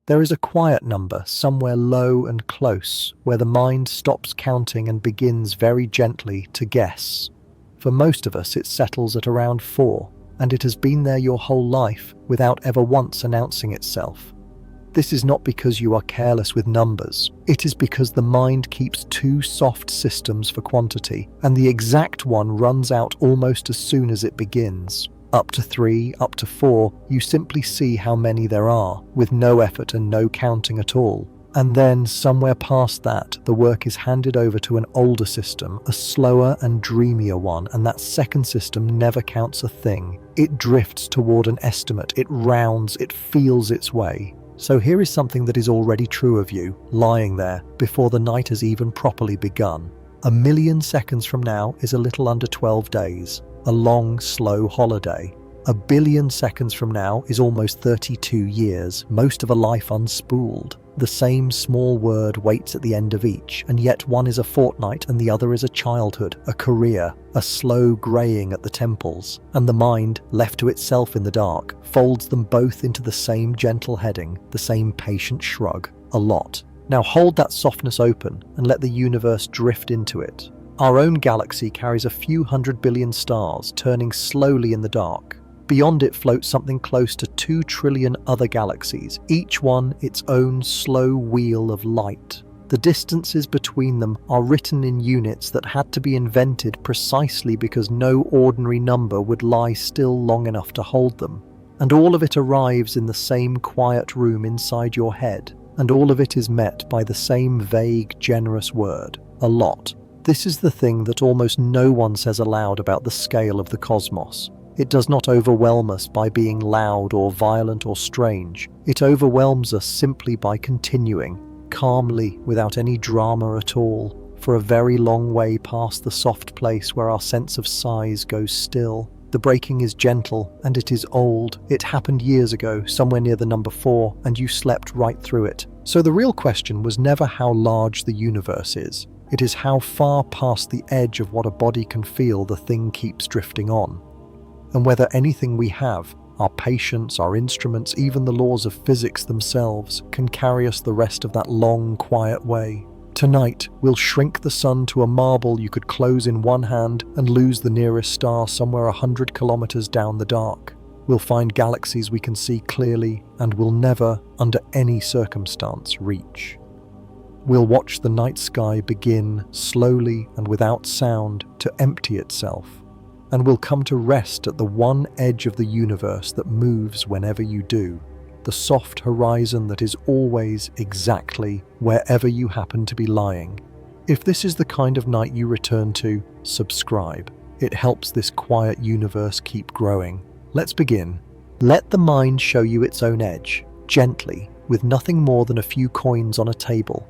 There is a quiet number somewhere low and close where the mind stops counting and begins very gently to guess. For most of us, it settles at around 4, and it has been there your whole life without ever once announcing itself. This is not because you are careless with numbers. It is because the mind keeps 2 soft systems for quantity, and the exact one runs out almost as soon as it begins. Up to 3, up to 4, you simply see how many there are, with no effort and no counting at all. And then, somewhere past that, the work is handed over to an older system, a slower and dreamier one, and that second system never counts a thing. It drifts toward an estimate, it rounds, it feels its way. So here is something that is already true of you, lying there, before the night has even properly begun. 1,000,000 seconds from now is a little under 12 days, a long, slow holiday. 1,000,000,000 seconds from now is almost 32 years, most of a life unspooled. The same small word waits at the end of each, and yet one is a fortnight and the other is a childhood, a career, a slow greying at the temples, and the mind, left to itself in the dark, folds them both into the same gentle heading, the same patient shrug, a lot. Now hold that softness open and let the universe drift into it. Our own galaxy carries a few 100 billion stars turning slowly in the dark. Beyond it floats something close to 2 trillion other galaxies, each one its own slow wheel of light. The distances between them are written in units that had to be invented precisely because no ordinary number would lie still long enough to hold them. And all of it arrives in the same quiet room inside your head, and all of it is met by the same vague, generous word, a lot. This is the thing that almost no one says aloud about the scale of the cosmos. It does not overwhelm us by being loud or violent or strange. It overwhelms us simply by continuing, calmly, without any drama at all, for a very long way past the soft place where our sense of size goes still. The breaking is gentle, and it is old. It happened years ago, somewhere near the number 4, and you slept right through it. So the real question was never how large the universe is. It is how far past the edge of what a body can feel the thing keeps drifting on. And whether anything we have, our patience, our instruments, even the laws of physics themselves, can carry us the rest of that long, quiet way. Tonight, we'll shrink the sun to a marble you could close in one hand and lose the nearest star somewhere 100 kilometers down the dark. We'll find galaxies we can see clearly and will never, under any circumstance, reach. We'll watch the night sky begin, slowly and without sound, to empty itself. And will come to rest at the one edge of the universe that moves whenever you do, the soft horizon that is always exactly wherever you happen to be lying. If this is the kind of night you return to, subscribe. It helps this quiet universe keep growing. Let's begin. Let the mind show you its own edge, gently, with nothing more than a few coins on a table.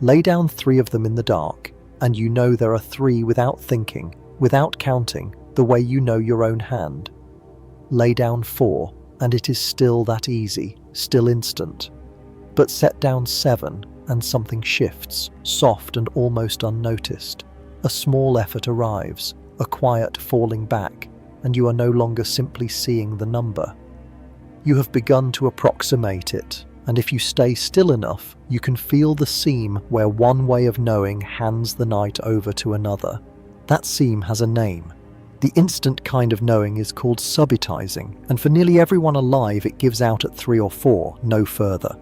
Lay down 3 of them in the dark, and you know there are 3 without thinking, without counting, the way you know your own hand. Lay down 4, and it is still that easy, still instant. But set down 7, and something shifts, soft and almost unnoticed. A small effort arrives, a quiet falling back, and you are no longer simply seeing the number. You have begun to approximate it, and if you stay still enough, you can feel the seam where one way of knowing hands the night over to another. That seam has a name. The instant kind of knowing is called subitizing, and for nearly everyone alive it gives out at 3 or 4, no further.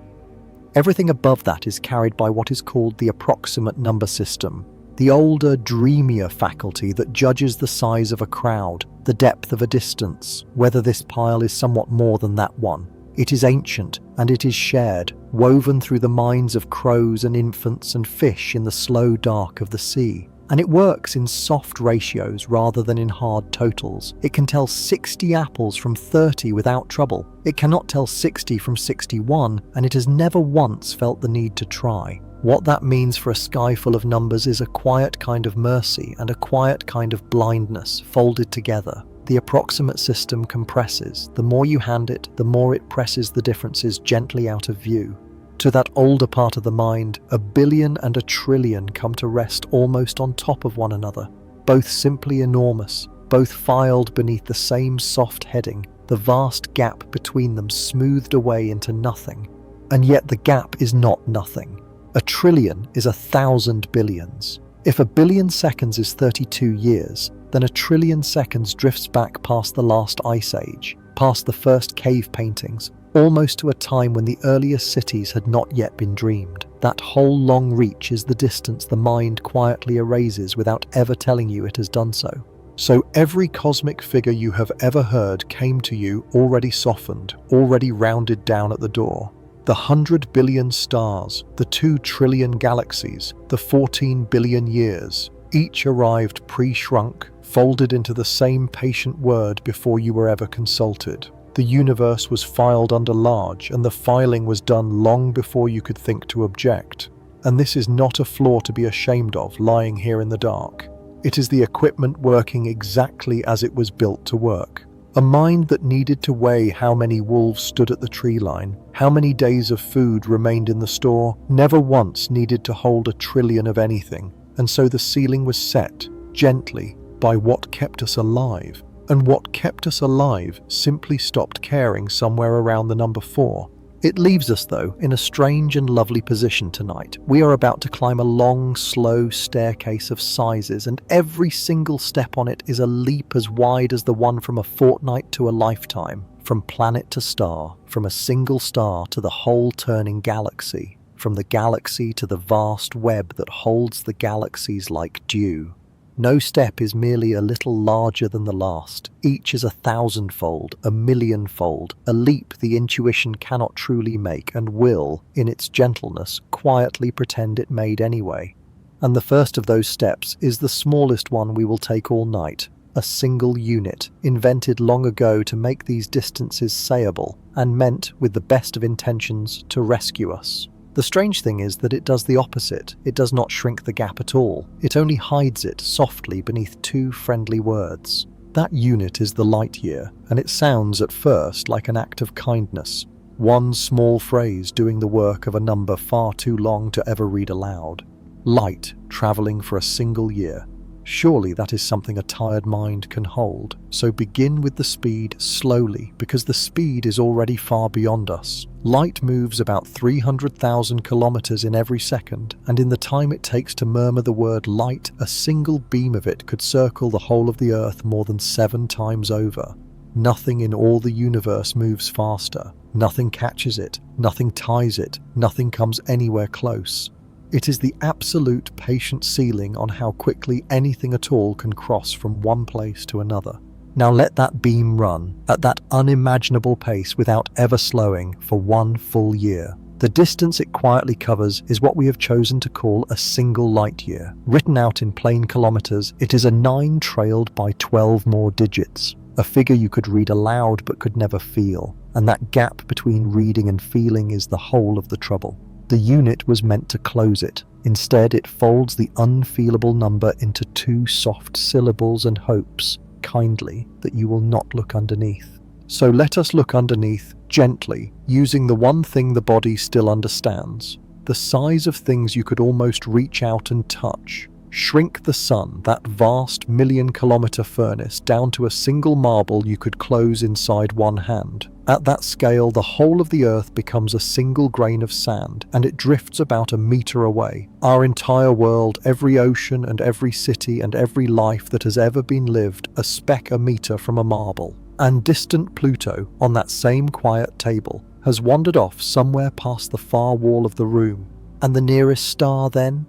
Everything above that is carried by what is called the approximate number system, the older, dreamier faculty that judges the size of a crowd, the depth of a distance, whether this pile is somewhat more than that one. It is ancient, and it is shared, woven through the minds of crows and infants and fish in the slow dark of the sea. And it works in soft ratios rather than in hard totals. It can tell 60 apples from 30 without trouble. It cannot tell 60 from 61, and it has never once felt the need to try. What that means for a sky full of numbers is a quiet kind of mercy and a quiet kind of blindness folded together. The approximate system compresses. The more you hand it, the more it presses the differences gently out of view. To that older part of the mind, 1 billion and 1 trillion come to rest almost on top of one another, both simply enormous, both filed beneath the same soft heading, the vast gap between them smoothed away into nothing. And yet the gap is not nothing. A trillion is 1,000 billions. If 1 billion seconds is 32 years, then 1 trillion seconds drifts back past the last ice age, past the first cave paintings, almost to a time when the earliest cities had not yet been dreamed. That whole long reach is the distance the mind quietly erases without ever telling you it has done so. So every cosmic figure you have ever heard came to you already softened, already rounded down at the door. The 100 billion stars, the 2 trillion galaxies, the 14 billion years, each arrived pre-shrunk, folded into the same patient word before you were ever consulted. The universe was filed under large, and the filing was done long before you could think to object. And this is not a flaw to be ashamed of, lying here in the dark. It is the equipment working exactly as it was built to work. A mind that needed to weigh how many wolves stood at the tree line, how many days of food remained in the store, never once needed to hold 1 trillion of anything. And so the ceiling was set, gently, by what kept us alive. And what kept us alive simply stopped caring somewhere around the number 4. It leaves us, though, in a strange and lovely position tonight. We are about to climb a long, slow staircase of sizes, and every single step on it is a leap as wide as the one from a fortnight to a lifetime, from planet to star, from a single star to the whole turning galaxy, from the galaxy to the vast web that holds the galaxies like dew. No step is merely a little larger than the last. Each is 1,000-fold, 1,000,000-fold, a leap the intuition cannot truly make and will, in its gentleness, quietly pretend it made anyway. And the first of those steps is the smallest one we will take all night, a single unit, invented long ago to make these distances sayable, and meant, with the best of intentions, to rescue us. The strange thing is that it does the opposite. It does not shrink the gap at all. It only hides it softly beneath 2 friendly words. That unit is the light year, and it sounds at first like an act of kindness. One small phrase doing the work of a number far too long to ever read aloud. Light traveling for a single year. Surely that is something a tired mind can hold. So begin with the speed slowly, because the speed is already far beyond us. Light moves about 300,000 kilometers in every second, and in the time it takes to murmur the word light, a single beam of it could circle the whole of the Earth more than 7 times over. Nothing in all the universe moves faster. Nothing catches it. Nothing ties it. Nothing comes anywhere close. It is the absolute patient ceiling on how quickly anything at all can cross from one place to another. Now let that beam run at that unimaginable pace without ever slowing for 1 full year. The distance it quietly covers is what we have chosen to call a single light year. Written out in plain kilometers, it is a 9 trailed by 12 more digits. A figure you could read aloud but could never feel. And that gap between reading and feeling is the whole of the trouble. The unit was meant to close it. Instead, it folds the unfeelable number into 2 soft syllables and hopes, kindly, that you will not look underneath. So let us look underneath, gently, using the one thing the body still understands. The size of things you could almost reach out and touch. Shrink the sun, that vast 1,000,000-kilometer furnace, down to a single marble you could close inside one hand. At that scale, the whole of the Earth becomes a single grain of sand, and it drifts about 1 meter away. Our entire world, every ocean and every city and every life that has ever been lived, a speck a meter from a marble. And distant Pluto, on that same quiet table, has wandered off somewhere past the far wall of the room. And the nearest star then?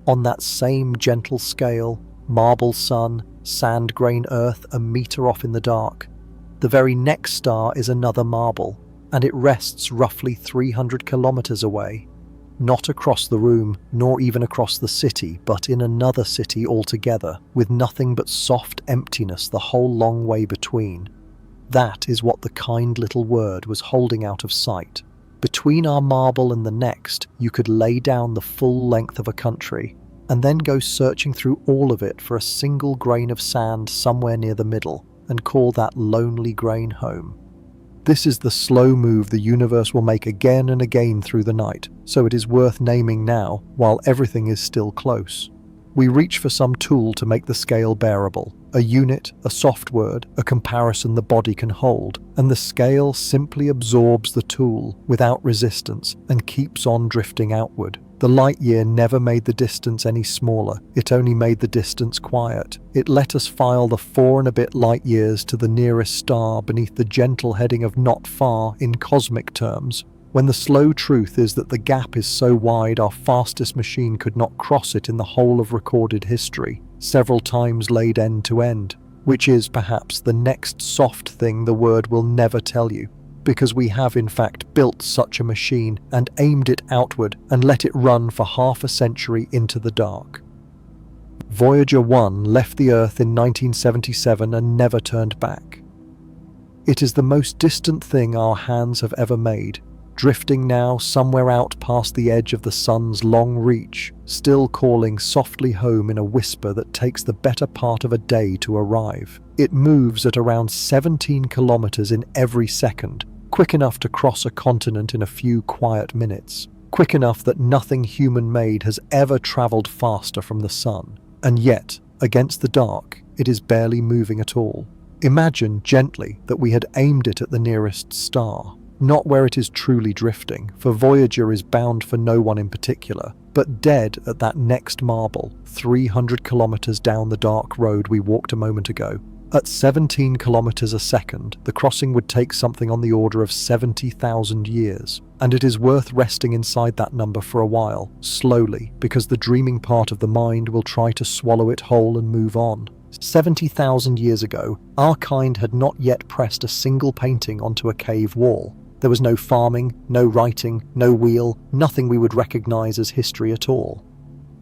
On that same gentle scale, marble sun, sand grain Earth 1 meter off in the dark. The very next star is another marble, and it rests roughly 300 kilometers away. Not across the room, nor even across the city, but in another city altogether, with nothing but soft emptiness the whole long way between. That is what the kind little word was holding out of sight. Between our marble and the next, you could lay down the full length of a country, and then go searching through all of it for a single grain of sand somewhere near the middle, and call that lonely grain home. This is the slow move the universe will make again and again through the night, so it is worth naming now, while everything is still close. We reach for some tool to make the scale bearable. A unit, a soft word, a comparison the body can hold, and the scale simply absorbs the tool without resistance and keeps on drifting outward. The light year never made the distance any smaller, it only made the distance quiet. It let us file the 4 and a bit light years to the nearest star beneath the gentle heading of not far in cosmic terms, when the slow truth is that the gap is so wide our fastest machine could not cross it in the whole of recorded history, several times laid end to end, which is perhaps the next soft thing the word will never tell you, because we have in fact built such a machine and aimed it outward and let it run for half a century into the dark. Voyager 1 left the Earth in 1977 and never turned back. It is the most distant thing our hands have ever made, drifting now somewhere out past the edge of the sun's long reach, still calling softly home in a whisper that takes the better part of a day to arrive. It moves at around 17 kilometers in every second, quick enough to cross a continent in a few quiet minutes, quick enough that nothing human-made has ever traveled faster from the sun. And yet, against the dark, it is barely moving at all. Imagine gently that we had aimed it at the nearest star. Not where it is truly drifting, for Voyager is bound for no one in particular, but dead at that next marble, 300 kilometers down the dark road we walked a moment ago. At 17 kilometers a second, the crossing would take something on the order of 70,000 years, and it is worth resting inside that number for a while, slowly, because the dreaming part of the mind will try to swallow it whole and move on. 70,000 years ago, our kind had not yet pressed a single painting onto a cave wall. There was no farming, no writing, no wheel, nothing we would recognize as history at all.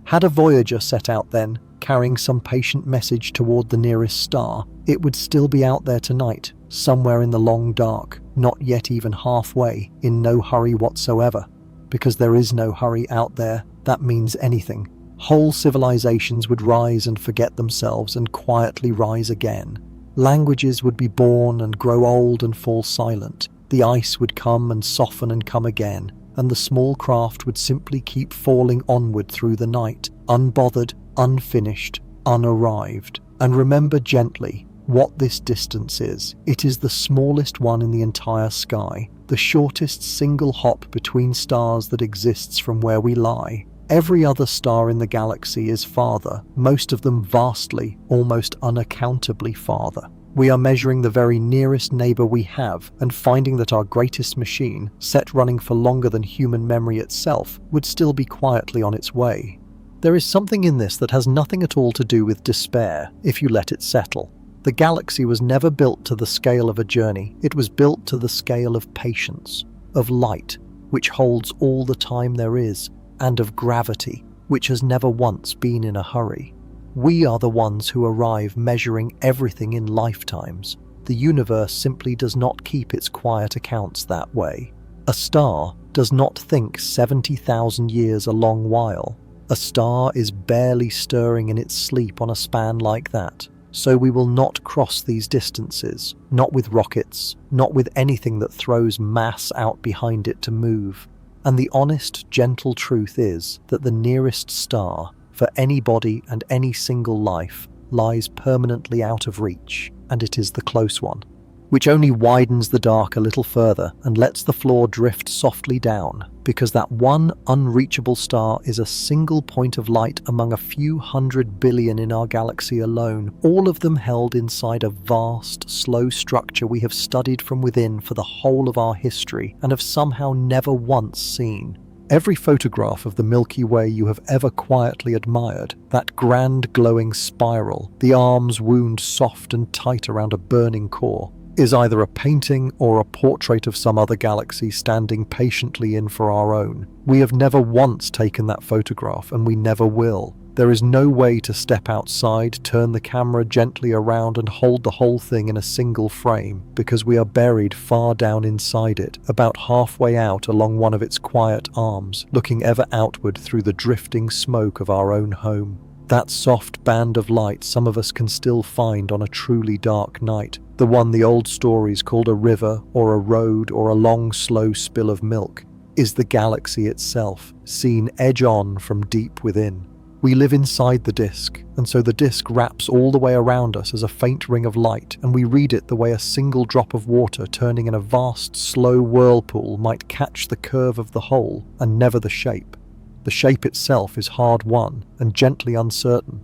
Had a Voyager set out then, carrying some patient message toward the nearest star, it would still be out there tonight, somewhere in the long dark, not yet even halfway, in no hurry whatsoever. Because there is no hurry out there, that means anything. Whole civilizations would rise and forget themselves and quietly rise again. Languages would be born and grow old and fall silent. The ice would come and soften and come again, and the small craft would simply keep falling onward through the night, unbothered, unfinished, unarrived. And remember gently what this distance is. It is the smallest one in the entire sky, the shortest single hop between stars that exists from where we lie. Every other star in the galaxy is farther, most of them vastly, almost unaccountably farther. We are measuring the very nearest neighbor we have and finding that our greatest machine, set running for longer than human memory itself, would still be quietly on its way. There is something in this that has nothing at all to do with despair, if you let it settle. The galaxy was never built to the scale of a journey, it was built to the scale of patience, of light, which holds all the time there is, and of gravity, which has never once been in a hurry. We are the ones who arrive measuring everything in lifetimes. The universe simply does not keep its quiet accounts that way. A star does not think 70,000 years a long while. A star is barely stirring in its sleep on a span like that. So we will not cross these distances, not with rockets, not with anything that throws mass out behind it to move. And the honest, gentle truth is that the nearest star, for any body and any single life, lies permanently out of reach, and it is the close one, which only widens the dark a little further and lets the floor drift softly down, because that one unreachable star is a single point of light among a few 100 billion in our galaxy alone, all of them held inside a vast, slow structure we have studied from within for the whole of our history and have somehow never once seen. Every photograph of the Milky Way you have ever quietly admired, that grand glowing spiral, the arms wound soft and tight around a burning core, is either a painting or a portrait of some other galaxy standing patiently in for our own. We have never once taken that photograph, and we never will. There is no way to step outside, turn the camera gently around and hold the whole thing in a single frame, because we are buried far down inside it, about halfway out along one of its quiet arms, looking ever outward through the drifting smoke of our own home. That soft band of light some of us can still find on a truly dark night, the one the old stories called a river or a road or a long slow spill of milk, is the galaxy itself, seen edge on from deep within. We live inside the disk, and so the disk wraps all the way around us as a faint ring of light, and we read it the way a single drop of water turning in a vast, slow whirlpool might catch the curve of the whole and never the shape. The shape itself is hard-won and gently uncertain.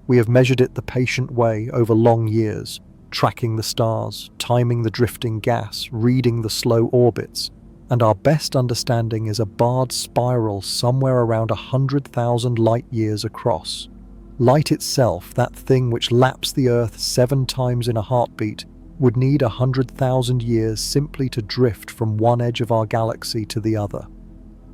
We have measured it the patient way over long years, tracking the stars, timing the drifting gas, reading the slow orbits, and our best understanding is a barred spiral somewhere around 100,000 light-years across. Light itself, that thing which laps the Earth 7 times in a heartbeat, would need 100,000 years simply to drift from one edge of our galaxy to the other.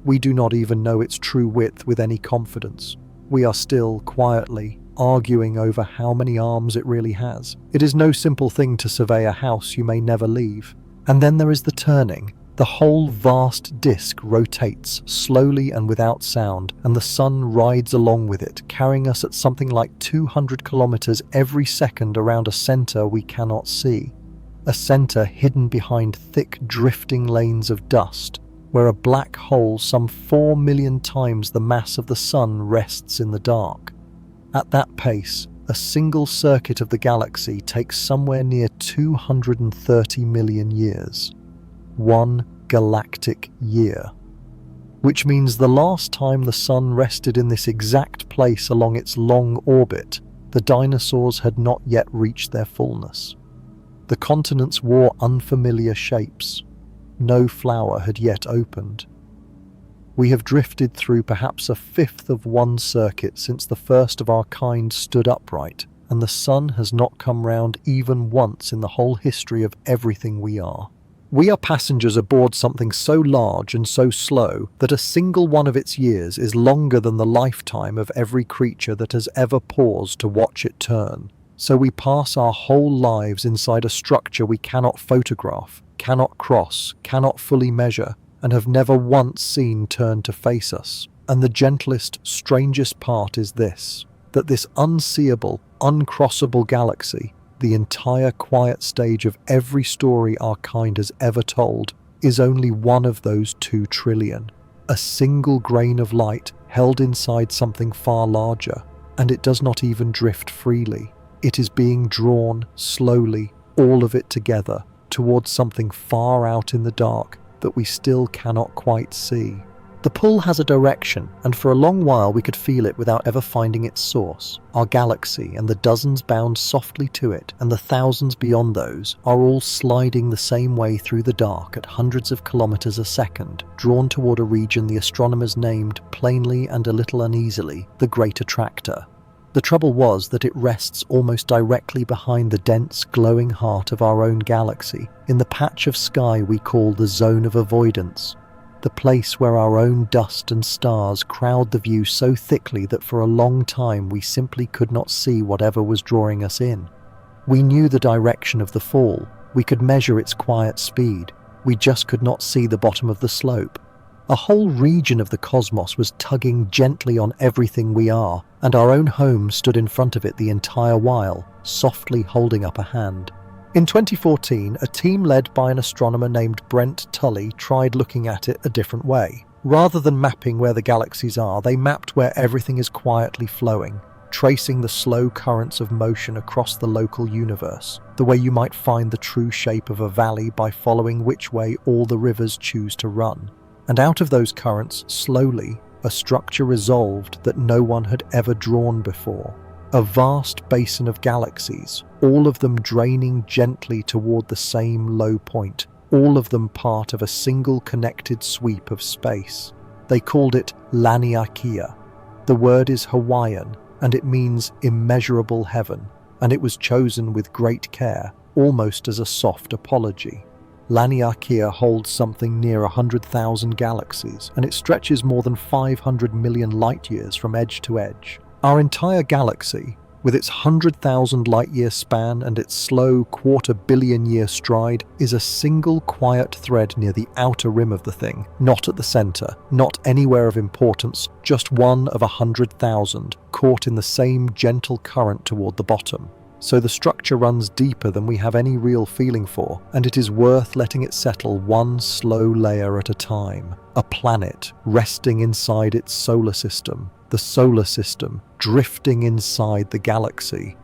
We do not even know its true width with any confidence. We are still, quietly, arguing over how many arms it really has. It is no simple thing to survey a house you may never leave. And then there is the turning. The whole vast disk rotates, slowly and without sound, and the sun rides along with it, carrying us at something like 200 kilometers every second around a center we cannot see. A center hidden behind thick, drifting lanes of dust, where a black hole some 4 million times the mass of the sun rests in the dark. At that pace, a single circuit of the galaxy takes somewhere near 230 million years. 1 galactic year. Which means the last time the sun rested in this exact place along its long orbit, the dinosaurs had not yet reached their fullness. The continents wore unfamiliar shapes. No flower had yet opened. We have drifted through perhaps a fifth of one circuit since the first of our kind stood upright, and the sun has not come round even once in the whole history of everything we are. We are passengers aboard something so large and so slow that a single one of its years is longer than the lifetime of every creature that has ever paused to watch it turn. So we pass our whole lives inside a structure we cannot photograph, cannot cross, cannot fully measure, and have never once seen turn to face us. And the gentlest, strangest part is this, that this unseeable, uncrossable galaxy, the entire quiet stage of every story our kind has ever told, is only one of those 2 trillion. A single grain of light held inside something far larger, and it does not even drift freely. It is being drawn, slowly, all of it together, towards something far out in the dark that we still cannot quite see. The pull has a direction, and for a long while we could feel it without ever finding its source. Our galaxy and the dozens bound softly to it, and the thousands beyond those, are all sliding the same way through the dark at hundreds of kilometers a second, drawn toward a region the astronomers named, plainly and a little uneasily, the Great Attractor. The trouble was that it rests almost directly behind the dense, glowing heart of our own galaxy, in the patch of sky we call the Zone of Avoidance. The place where our own dust and stars crowd the view so thickly that for a long time we simply could not see whatever was drawing us in. We knew the direction of the fall, we could measure its quiet speed, we just could not see the bottom of the slope. A whole region of the cosmos was tugging gently on everything we are, and our own home stood in front of it the entire while, softly holding up a hand. In 2014, a team led by an astronomer named Brent Tully tried looking at it a different way. Rather than mapping where the galaxies are, they mapped where everything is quietly flowing, tracing the slow currents of motion across the local universe, the way you might find the true shape of a valley by following which way all the rivers choose to run. And out of those currents, slowly, a structure resolved that no one had ever drawn before. A vast basin of galaxies, all of them draining gently toward the same low point, all of them part of a single connected sweep of space. They called it Laniakea. The word is Hawaiian, and it means immeasurable heaven, and it was chosen with great care, almost as a soft apology. Laniakea holds something near 100,000 galaxies, and it stretches more than 500 million light-years from edge to edge. Our entire galaxy, with its 100,000 light-year span and its slow quarter-billion-year stride, is a single quiet thread near the outer rim of the thing, not at the center, not anywhere of importance, just one of 100,000, caught in the same gentle current toward the bottom. So the structure runs deeper than we have any real feeling for, and it is worth letting it settle one slow layer at a time. A planet resting inside its solar system, the solar system drifting inside the galaxy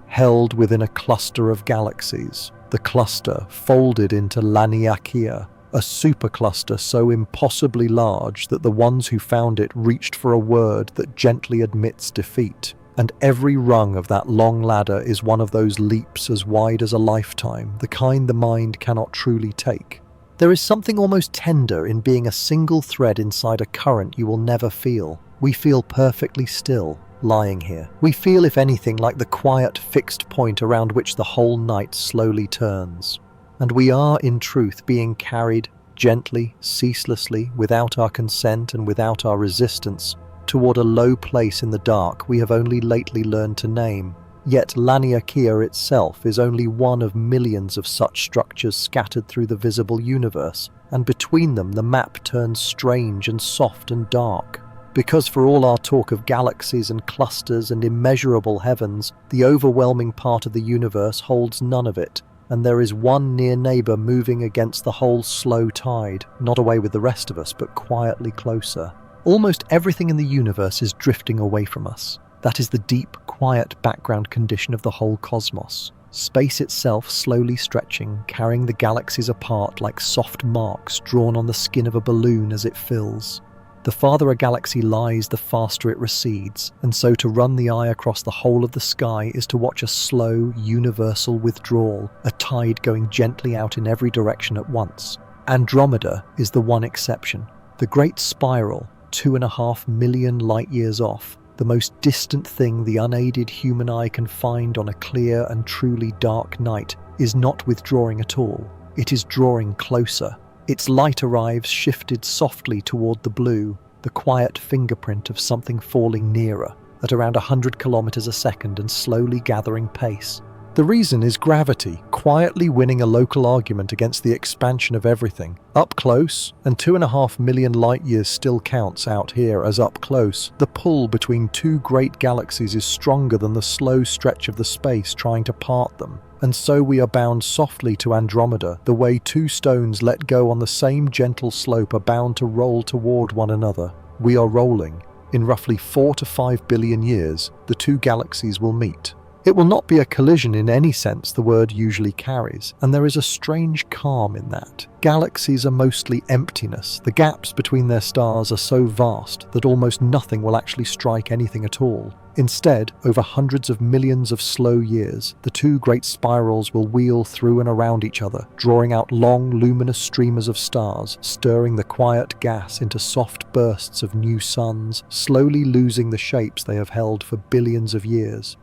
held within a cluster of galaxies, the cluster folded into Laniakea, a supercluster so impossibly large that the ones who found it reached for a word that gently admits defeat. And every rung of that long ladder is one of those leaps as wide as a lifetime, the kind the mind cannot truly take. There is something almost tender in being a single thread inside a current you will never feel. We feel perfectly still, lying here. We feel, if anything, like the quiet, fixed point around which the whole night slowly turns. And we are, in truth, being carried gently, ceaselessly, without our consent and without our resistance, toward a low place in the dark we have only lately learned to name. Yet Laniakea itself is only one of millions of such structures scattered through the visible universe, and between them the map turns strange and soft and dark. Because for all our talk of galaxies and clusters and immeasurable heavens, the overwhelming part of the universe holds none of it, and there is one near neighbour moving against the whole slow tide, not away with the rest of us, but quietly closer. Almost everything in the universe is drifting away from us. That is the deep, quiet background condition of the whole cosmos. Space itself slowly stretching, carrying the galaxies apart like soft marks drawn on the skin of a balloon as it fills. The farther a galaxy lies, the faster it recedes, and so to run the eye across the whole of the sky is to watch a slow, universal withdrawal, a tide going gently out in every direction at once. Andromeda is the one exception. The great spiral, 2.5 million light-years off, the most distant thing the unaided human eye can find on a clear and truly dark night, is not withdrawing at all. It is drawing closer. Its light arrives shifted softly toward the blue, the quiet fingerprint of something falling nearer, at around 100 kilometers a second and slowly gathering pace. The reason is gravity, quietly winning a local argument against the expansion of everything. Up close, and 2.5 million light-years still counts out here as up close, the pull between two great galaxies is stronger than the slow stretch of the space trying to part them. And so we are bound softly to Andromeda, the way two stones let go on the same gentle slope are bound to roll toward one another. We are rolling. In roughly 4 to 5 billion years, the two galaxies will meet. It will not be a collision in any sense the word usually carries, and there is a strange calm in that. Galaxies are mostly emptiness. The gaps between their stars are so vast that almost nothing will actually strike anything at all. Instead, over hundreds of millions of slow years, the two great spirals will wheel through and around each other, drawing out long, luminous streamers of stars, stirring the quiet gas into soft bursts of new suns, slowly losing the shapes they have held for billions of years.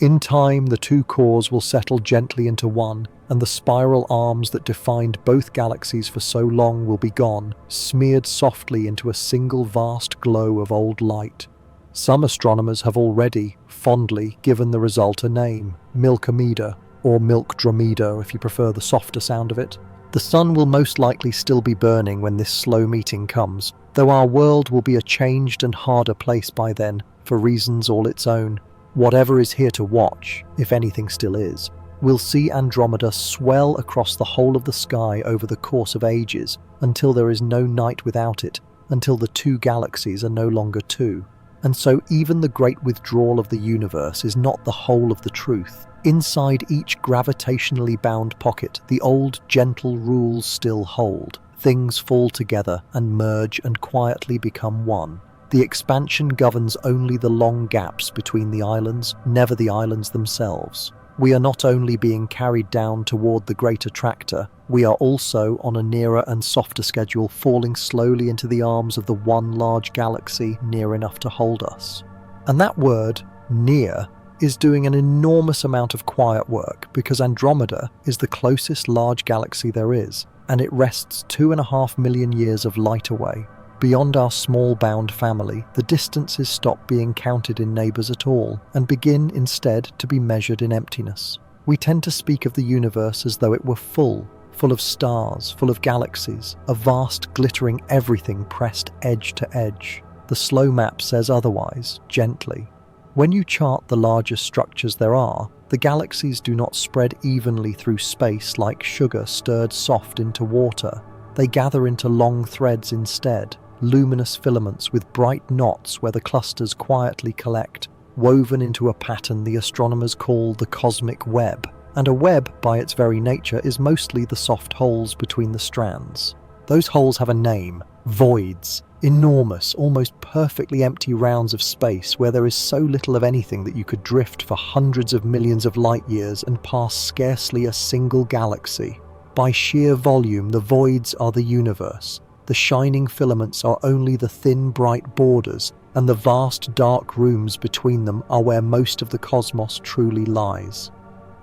In time, the two cores will settle gently into one, and the spiral arms that defined both galaxies for so long will be gone, smeared softly into a single vast glow of old light. Some astronomers have already, fondly, given the result a name, Milkomeda, or Milkdromeda if you prefer the softer sound of it. The sun will most likely still be burning when this slow meeting comes, though our world will be a changed and harder place by then, for reasons all its own. Whatever is here to watch, if anything still is, will see Andromeda swell across the whole of the sky over the course of ages, until there is no night without it, until the two galaxies are no longer two. And so even the great withdrawal of the universe is not the whole of the truth. Inside each gravitationally bound pocket, the old gentle rules still hold. Things fall together and merge and quietly become one. The expansion governs only the long gaps between the islands, never the islands themselves. We are not only being carried down toward the Great Attractor, we are also, on a nearer and softer schedule, falling slowly into the arms of the one large galaxy near enough to hold us. And that word, near, is doing an enormous amount of quiet work because Andromeda is the closest large galaxy there is, and it rests 2.5 million years of light away. Beyond our small bound family, the distances stop being counted in neighbours at all, and begin instead to be measured in emptiness. We tend to speak of the universe as though it were full of stars, full of galaxies, a vast glittering everything pressed edge to edge. The slow map says otherwise, gently. When you chart the largest structures there are, the galaxies do not spread evenly through space like sugar stirred soft into water. They gather into long threads instead, luminous filaments with bright knots where the clusters quietly collect, woven into a pattern the astronomers call the cosmic web. And a web, by its very nature, is mostly the soft holes between the strands. Those holes have a name: voids. Enormous, almost perfectly empty rounds of space where there is so little of anything that you could drift for hundreds of millions of light years and pass scarcely a single galaxy. By sheer volume, the voids are the universe. The shining filaments are only the thin, bright borders, and the vast, dark rooms between them are where most of the cosmos truly lies.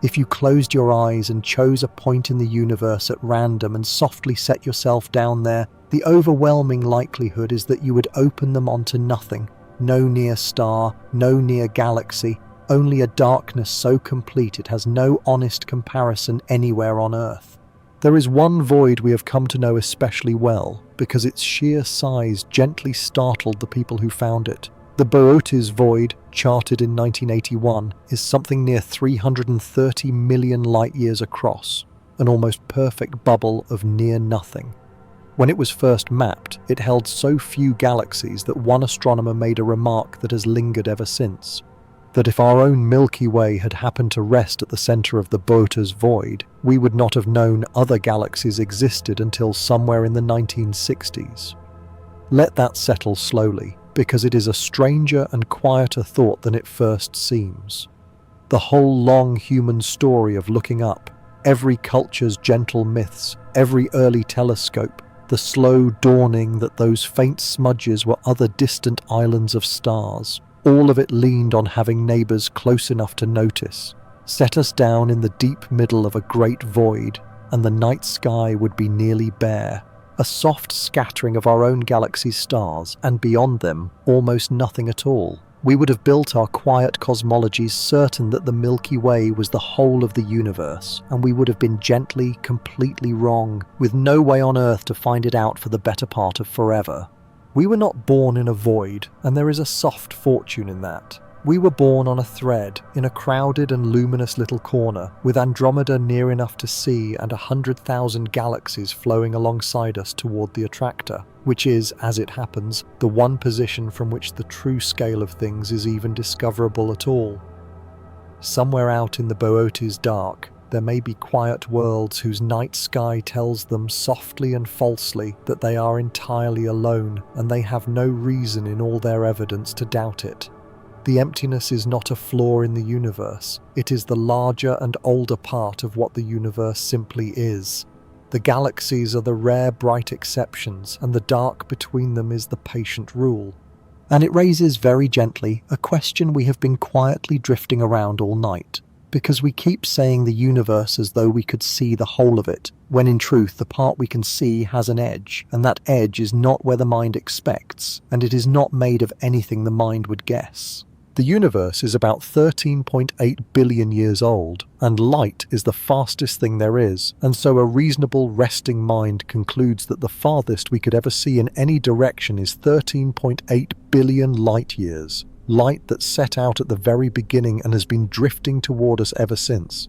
If you closed your eyes and chose a point in the universe at random and softly set yourself down there, the overwhelming likelihood is that you would open them onto nothing. No near star, no near galaxy, only a darkness so complete it has no honest comparison anywhere on Earth. There is one void we have come to know especially well, because its sheer size gently startled the people who found it. The Boötes void, charted in 1981, is something near 330 million light-years across, an almost perfect bubble of near nothing. When it was first mapped, it held so few galaxies that one astronomer made a remark that has lingered ever since: that if our own Milky Way had happened to rest at the center of the Boötes void, we would not have known other galaxies existed until somewhere in the 1960s. Let that settle slowly, because it is a stranger and quieter thought than it first seems. The whole long human story of looking up, every culture's gentle myths, every early telescope, the slow dawning that those faint smudges were other distant islands of stars, all of it leaned on having neighbors close enough to notice, set us down in the deep middle of a great void, and the night sky would be nearly bare. A soft scattering of our own galaxy's stars, and beyond them, almost nothing at all. We would have built our quiet cosmologies certain that the Milky Way was the whole of the universe, and we would have been gently, completely wrong, with no way on Earth to find it out for the better part of forever. We were not born in a void, and there is a soft fortune in that. We were born on a thread, in a crowded and luminous little corner, with Andromeda near enough to see and 100,000 galaxies flowing alongside us toward the Attractor, which is, as it happens, the one position from which the true scale of things is even discoverable at all. Somewhere out in the Boötes dark, there may be quiet worlds whose night sky tells them softly and falsely that they are entirely alone, and they have no reason in all their evidence to doubt it. The emptiness is not a flaw in the universe, it is the larger and older part of what the universe simply is. The galaxies are the rare bright exceptions, and the dark between them is the patient rule. And it raises very gently a question we have been quietly drifting around all night, because we keep saying the universe as though we could see the whole of it, when in truth the part we can see has an edge, and that edge is not where the mind expects, and it is not made of anything the mind would guess. The universe is about 13.8 billion years old, and light is the fastest thing there is, and so a reasonable resting mind concludes that the farthest we could ever see in any direction is 13.8 billion light years, light that set out at the very beginning and has been drifting toward us ever since.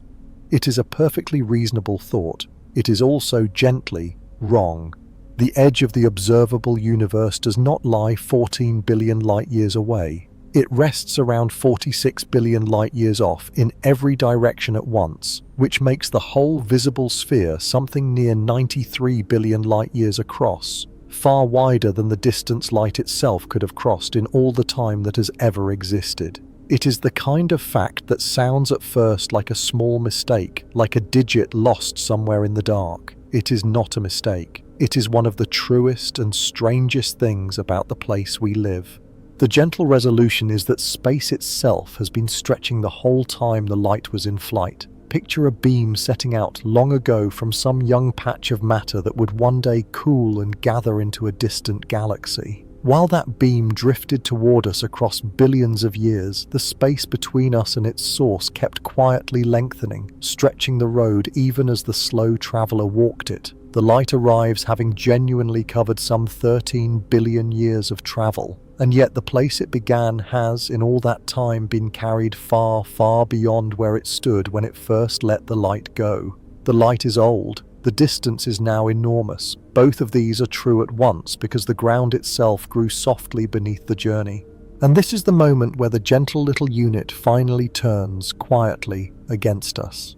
It is a perfectly reasonable thought. It is also gently wrong. The edge of the observable universe does not lie 14 billion light years away. It rests around 46 billion light years off in every direction at once, which makes the whole visible sphere something near 93 billion light years across, far wider than the distance light itself could have crossed in all the time that has ever existed. It is the kind of fact that sounds at first like a small mistake, like a digit lost somewhere in the dark. It is not a mistake. It is one of the truest and strangest things about the place we live. The gentle resolution is that space itself has been stretching the whole time the light was in flight. Picture a beam setting out long ago from some young patch of matter that would one day cool and gather into a distant galaxy. While that beam drifted toward us across billions of years, the space between us and its source kept quietly lengthening, stretching the road even as the slow traveler walked it. The light arrives having genuinely covered some 13 billion years of travel. And yet the place it began has, in all that time, been carried far, far beyond where it stood when it first let the light go. The light is old. The distance is now enormous. Both of these are true at once because the ground itself grew softly beneath the journey. And this is the moment where the gentle little unit finally turns quietly against us.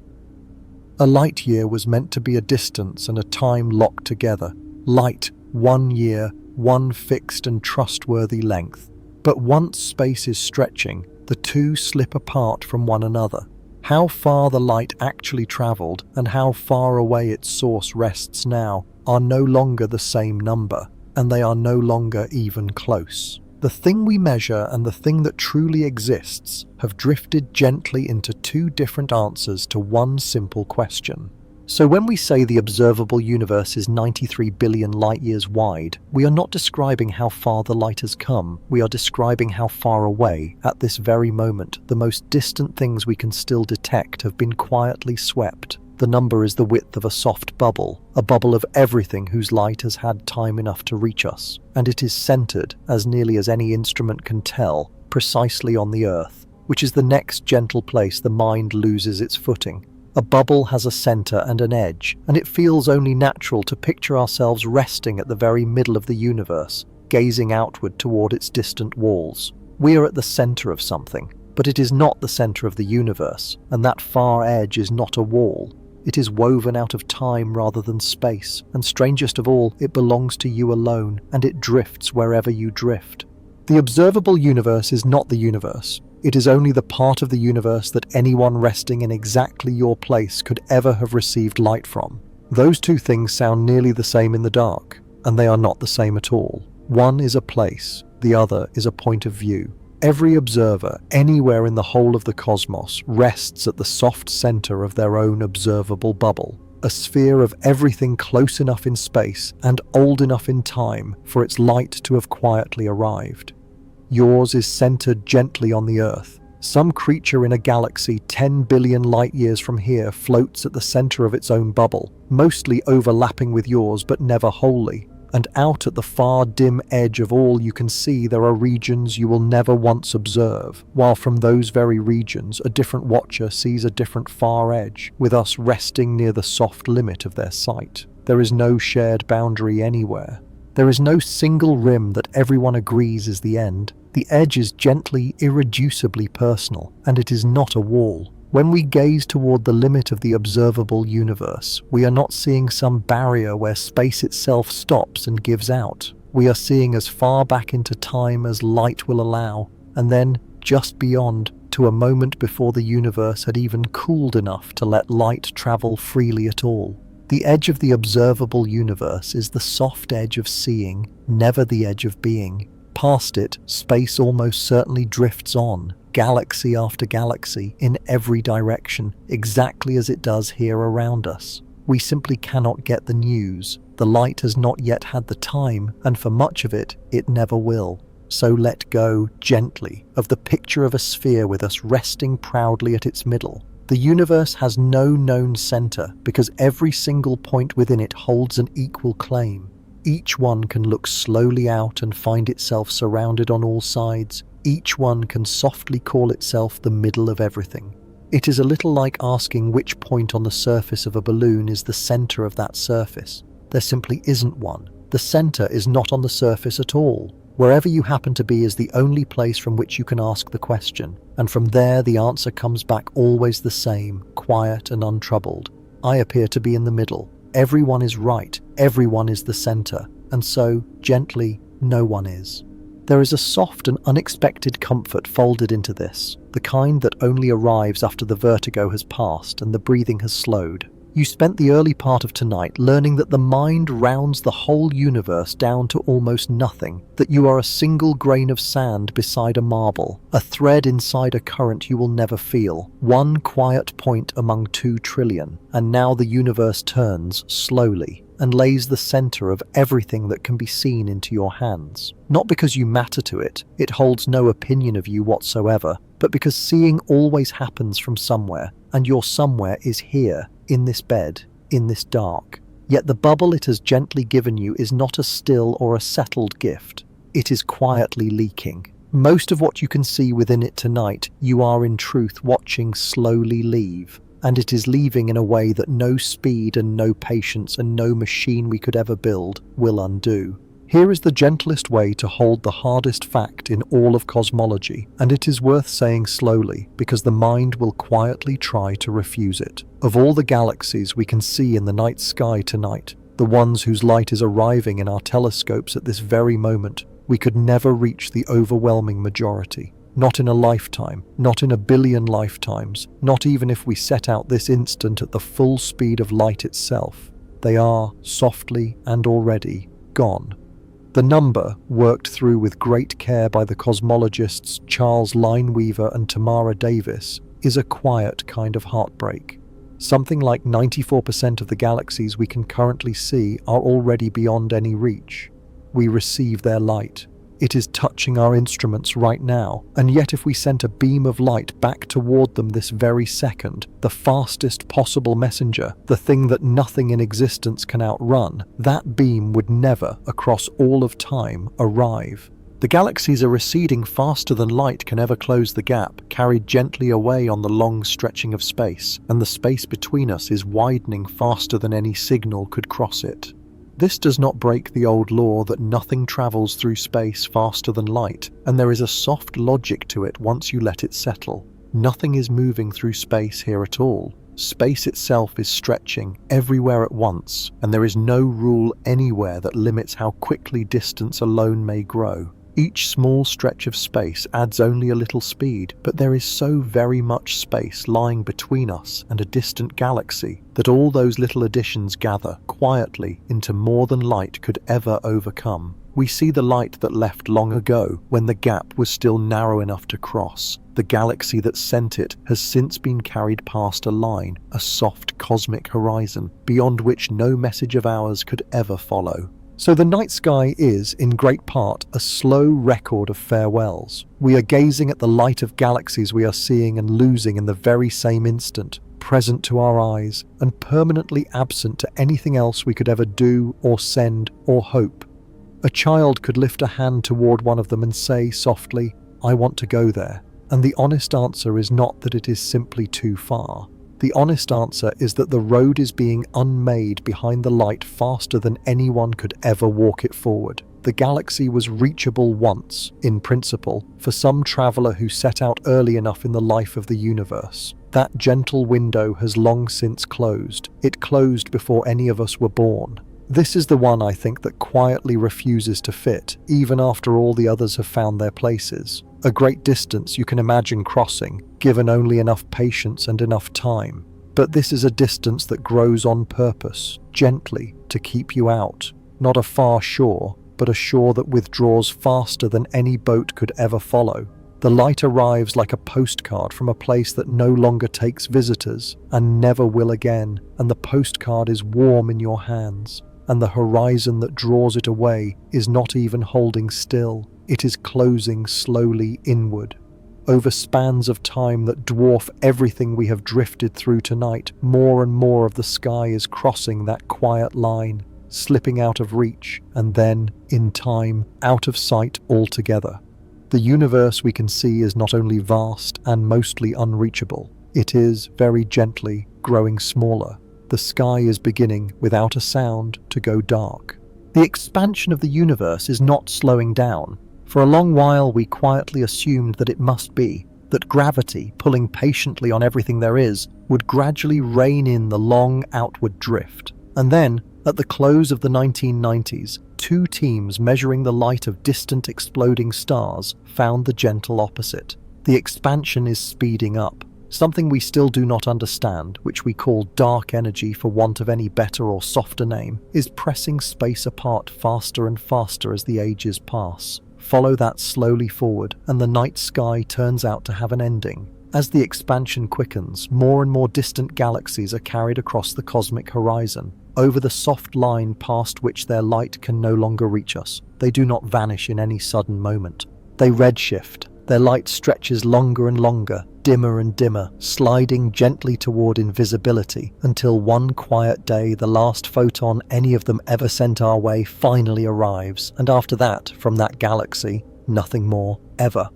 A light year was meant to be a distance and a time locked together. Light, 1 year, one fixed and trustworthy length. But once space is stretching, the two slip apart from one another. How far the light actually travelled and how far away its source rests now are no longer the same number, and they are no longer even close. The thing we measure and the thing that truly exists have drifted gently into two different answers to one simple question. So when we say the observable universe is 93 billion light-years wide, we are not describing how far the light has come, we are describing how far away, at this very moment, the most distant things we can still detect have been quietly swept. The number is the width of a soft bubble, a bubble of everything whose light has had time enough to reach us, and it is centered, as nearly as any instrument can tell, precisely on the Earth, which is the next gentle place the mind loses its footing. A bubble has a center and an edge, and it feels only natural to picture ourselves resting at the very middle of the universe, gazing outward toward its distant walls. We are at the center of something, but it is not the center of the universe, and that far edge is not a wall. It is woven out of time rather than space, and strangest of all, it belongs to you alone, and it drifts wherever you drift. The observable universe is not the universe. It is only the part of the universe that anyone resting in exactly your place could ever have received light from. Those two things sound nearly the same in the dark, and they are not the same at all. One is a place, the other is a point of view. Every observer, anywhere in the whole of the cosmos, rests at the soft center of their own observable bubble, a sphere of everything close enough in space and old enough in time for its light to have quietly arrived. Yours is centered gently on the Earth. Some creature in a galaxy 10 billion light-years from here floats at the center of its own bubble, mostly overlapping with yours but never wholly. And out at the far dim edge of all you can see there are regions you will never once observe, while from those very regions a different watcher sees a different far edge, with us resting near the soft limit of their sight. There is no shared boundary anywhere. There is no single rim that everyone agrees is the end. The edge is gently, irreducibly personal, and it is not a wall. When we gaze toward the limit of the observable universe, we are not seeing some barrier where space itself stops and gives out. We are seeing as far back into time as light will allow, and then, just beyond, to a moment before the universe had even cooled enough to let light travel freely at all. The edge of the observable universe is the soft edge of seeing, never the edge of being. Past it, space almost certainly drifts on, galaxy after galaxy, in every direction, exactly as it does here around us. We simply cannot get the news. The light has not yet had the time, and for much of it, it never will. So let go, gently, of the picture of a sphere with us resting proudly at its middle. The universe has no known center, because every single point within it holds an equal claim. Each one can look slowly out and find itself surrounded on all sides. Each one can softly call itself the middle of everything. It is a little like asking which point on the surface of a balloon is the center of that surface. There simply isn't one. The center is not on the surface at all. Wherever you happen to be is the only place from which you can ask the question, and from there the answer comes back always the same, quiet and untroubled. I appear to be in the middle. Everyone is right, everyone is the center, and so, gently, no one is. There is a soft and unexpected comfort folded into this, the kind that only arrives after the vertigo has passed and the breathing has slowed. You spent the early part of tonight learning that the mind rounds the whole universe down to almost nothing, that you are a single grain of sand beside a marble, a thread inside a current you will never feel, one quiet point among 2 trillion, and now the universe turns, slowly, and lays the center of everything that can be seen into your hands. Not because you matter to it, it holds no opinion of you whatsoever, but because seeing always happens from somewhere, and your somewhere is here, in this bed, in this dark. Yet the bubble it has gently given you is not a still or a settled gift. It is quietly leaking. Most of what you can see within it tonight, you are in truth watching slowly leave. and it is leaving in a way that no speed and no patience and no machine we could ever build will undo. Here is the gentlest way to hold the hardest fact in all of cosmology, and it is worth saying slowly because the mind will quietly try to refuse it. Of all the galaxies we can see in the night sky tonight, the ones whose light is arriving in our telescopes at this very moment, we could never reach the overwhelming majority. Not in a lifetime, not in a billion lifetimes, not even if we set out this instant at the full speed of light itself. They are, softly and already, gone. The number, worked through with great care by the cosmologists Charles Lineweaver and Tamara Davis, is a quiet kind of heartbreak. Something like 94% of the galaxies we can currently see are already beyond any reach. We receive their light. It is touching our instruments right now, and yet if we sent a beam of light back toward them this very second, the fastest possible messenger, the thing that nothing in existence can outrun, that beam would never, across all of time, arrive. The galaxies are receding faster than light can ever close the gap, carried gently away on the long stretching of space, and the space between us is widening faster than any signal could cross it. This does not break the old law that nothing travels through space faster than light, and there is a soft logic to it once you let it settle. Nothing is moving through space here at all. Space itself is stretching everywhere at once, and there is no rule anywhere that limits how quickly distance alone may grow. Each small stretch of space adds only a little speed, but there is so very much space lying between us and a distant galaxy that all those little additions gather quietly into more than light could ever overcome. We see the light that left long ago when the gap was still narrow enough to cross. The galaxy that sent it has since been carried past a line, a soft cosmic horizon, beyond which no message of ours could ever follow. So the night sky is, in great part, a slow record of farewells. We are gazing at the light of galaxies we are seeing and losing in the very same instant, present to our eyes, and permanently absent to anything else we could ever do or send or hope. A child could lift a hand toward one of them and say softly, "I want to go there." And the honest answer is not that it is simply too far. The honest answer is that the road is being unmade behind the light faster than anyone could ever walk it forward. The galaxy was reachable once, in principle, for some traveler who set out early enough in the life of the universe. That gentle window has long since closed. It closed before any of us were born. This is the one, I think, that quietly refuses to fit, even after all the others have found their places. A great distance you can imagine crossing, given only enough patience and enough time. But this is a distance that grows on purpose, gently, to keep you out. Not a far shore, but a shore that withdraws faster than any boat could ever follow. The light arrives like a postcard from a place that no longer takes visitors, and never will again, and the postcard is warm in your hands. And the horizon that draws it away is not even holding still. It is closing slowly inward. Over spans of time that dwarf everything we have drifted through tonight, more and more of the sky is crossing that quiet line, slipping out of reach, and then, in time, out of sight altogether. The universe we can see is not only vast and mostly unreachable, it is, very gently, growing smaller. The sky is beginning, without a sound, to go dark. The expansion of the universe is not slowing down. For a long while we quietly assumed that it must be, that gravity, pulling patiently on everything there is, would gradually rein in the long outward drift. And then, at the close of the 1990s, two teams measuring the light of distant exploding stars found the gentle opposite. The expansion is speeding up. Something we still do not understand, which we call dark energy for want of any better or softer name, is pressing space apart faster and faster as the ages pass. Follow that slowly forward, and the night sky turns out to have an ending. As the expansion quickens, more and more distant galaxies are carried across the cosmic horizon, over the soft line past which their light can no longer reach us. They do not vanish in any sudden moment. They redshift. Their light stretches longer and longer, dimmer and dimmer, sliding gently toward invisibility, until one quiet day the last photon any of them ever sent our way finally arrives, and after that, from that galaxy, nothing more, ever.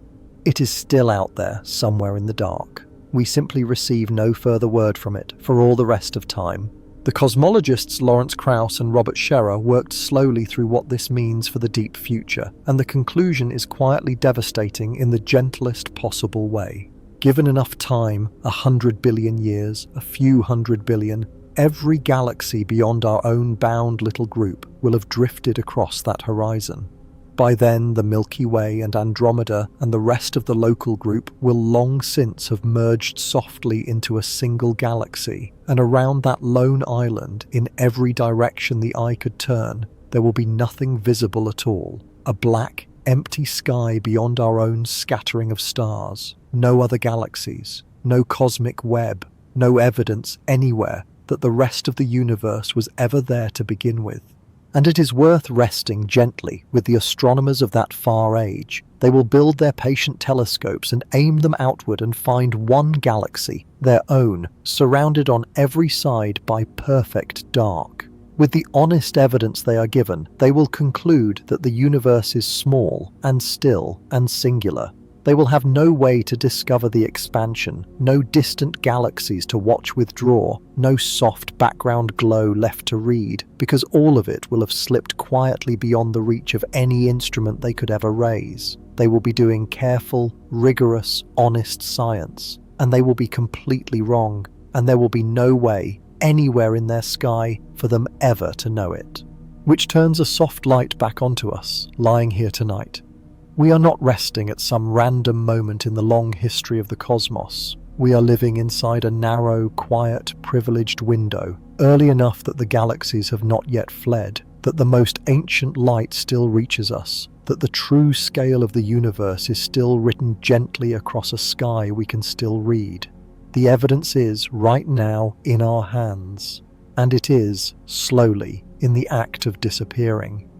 It is still out there, somewhere in the dark, We simply receive no further word from it for all the rest of time. The cosmologists Lawrence Krauss and Robert Scherer worked slowly through what this means for the deep future, and the conclusion is quietly devastating in the gentlest possible way. Given enough time, 100 billion years, a few hundred billion, every galaxy beyond our own bound little group will have drifted across that horizon. By then, the Milky Way and Andromeda and the rest of the local group will long since have merged softly into a single galaxy, and around that lone island, in every direction the eye could turn, there will be nothing visible at all. A black, empty sky beyond our own scattering of stars. No other galaxies, no cosmic web, no evidence anywhere that the rest of the universe was ever there to begin with. And it is worth resting gently with the astronomers of that far age. They will build their patient telescopes and aim them outward and find one galaxy, their own, surrounded on every side by perfect dark. With the honest evidence they are given, they will conclude that the universe is small and still and singular. They will have no way to discover the expansion, no distant galaxies to watch withdraw, no soft background glow left to read, because all of it will have slipped quietly beyond the reach of any instrument they could ever raise. They will be doing careful, rigorous, honest science, and they will be completely wrong, and there will be no way, anywhere in their sky, for them ever to know it. Which turns a soft light back onto us, lying here tonight. We are not resting at some random moment in the long history of the cosmos. We are living inside a narrow, quiet, privileged window, early enough that the galaxies have not yet fled, that the most ancient light still reaches us, that the true scale of the universe is still written gently across a sky we can still read. The evidence is, right now, in our hands, and it is, slowly, in the act of disappearing.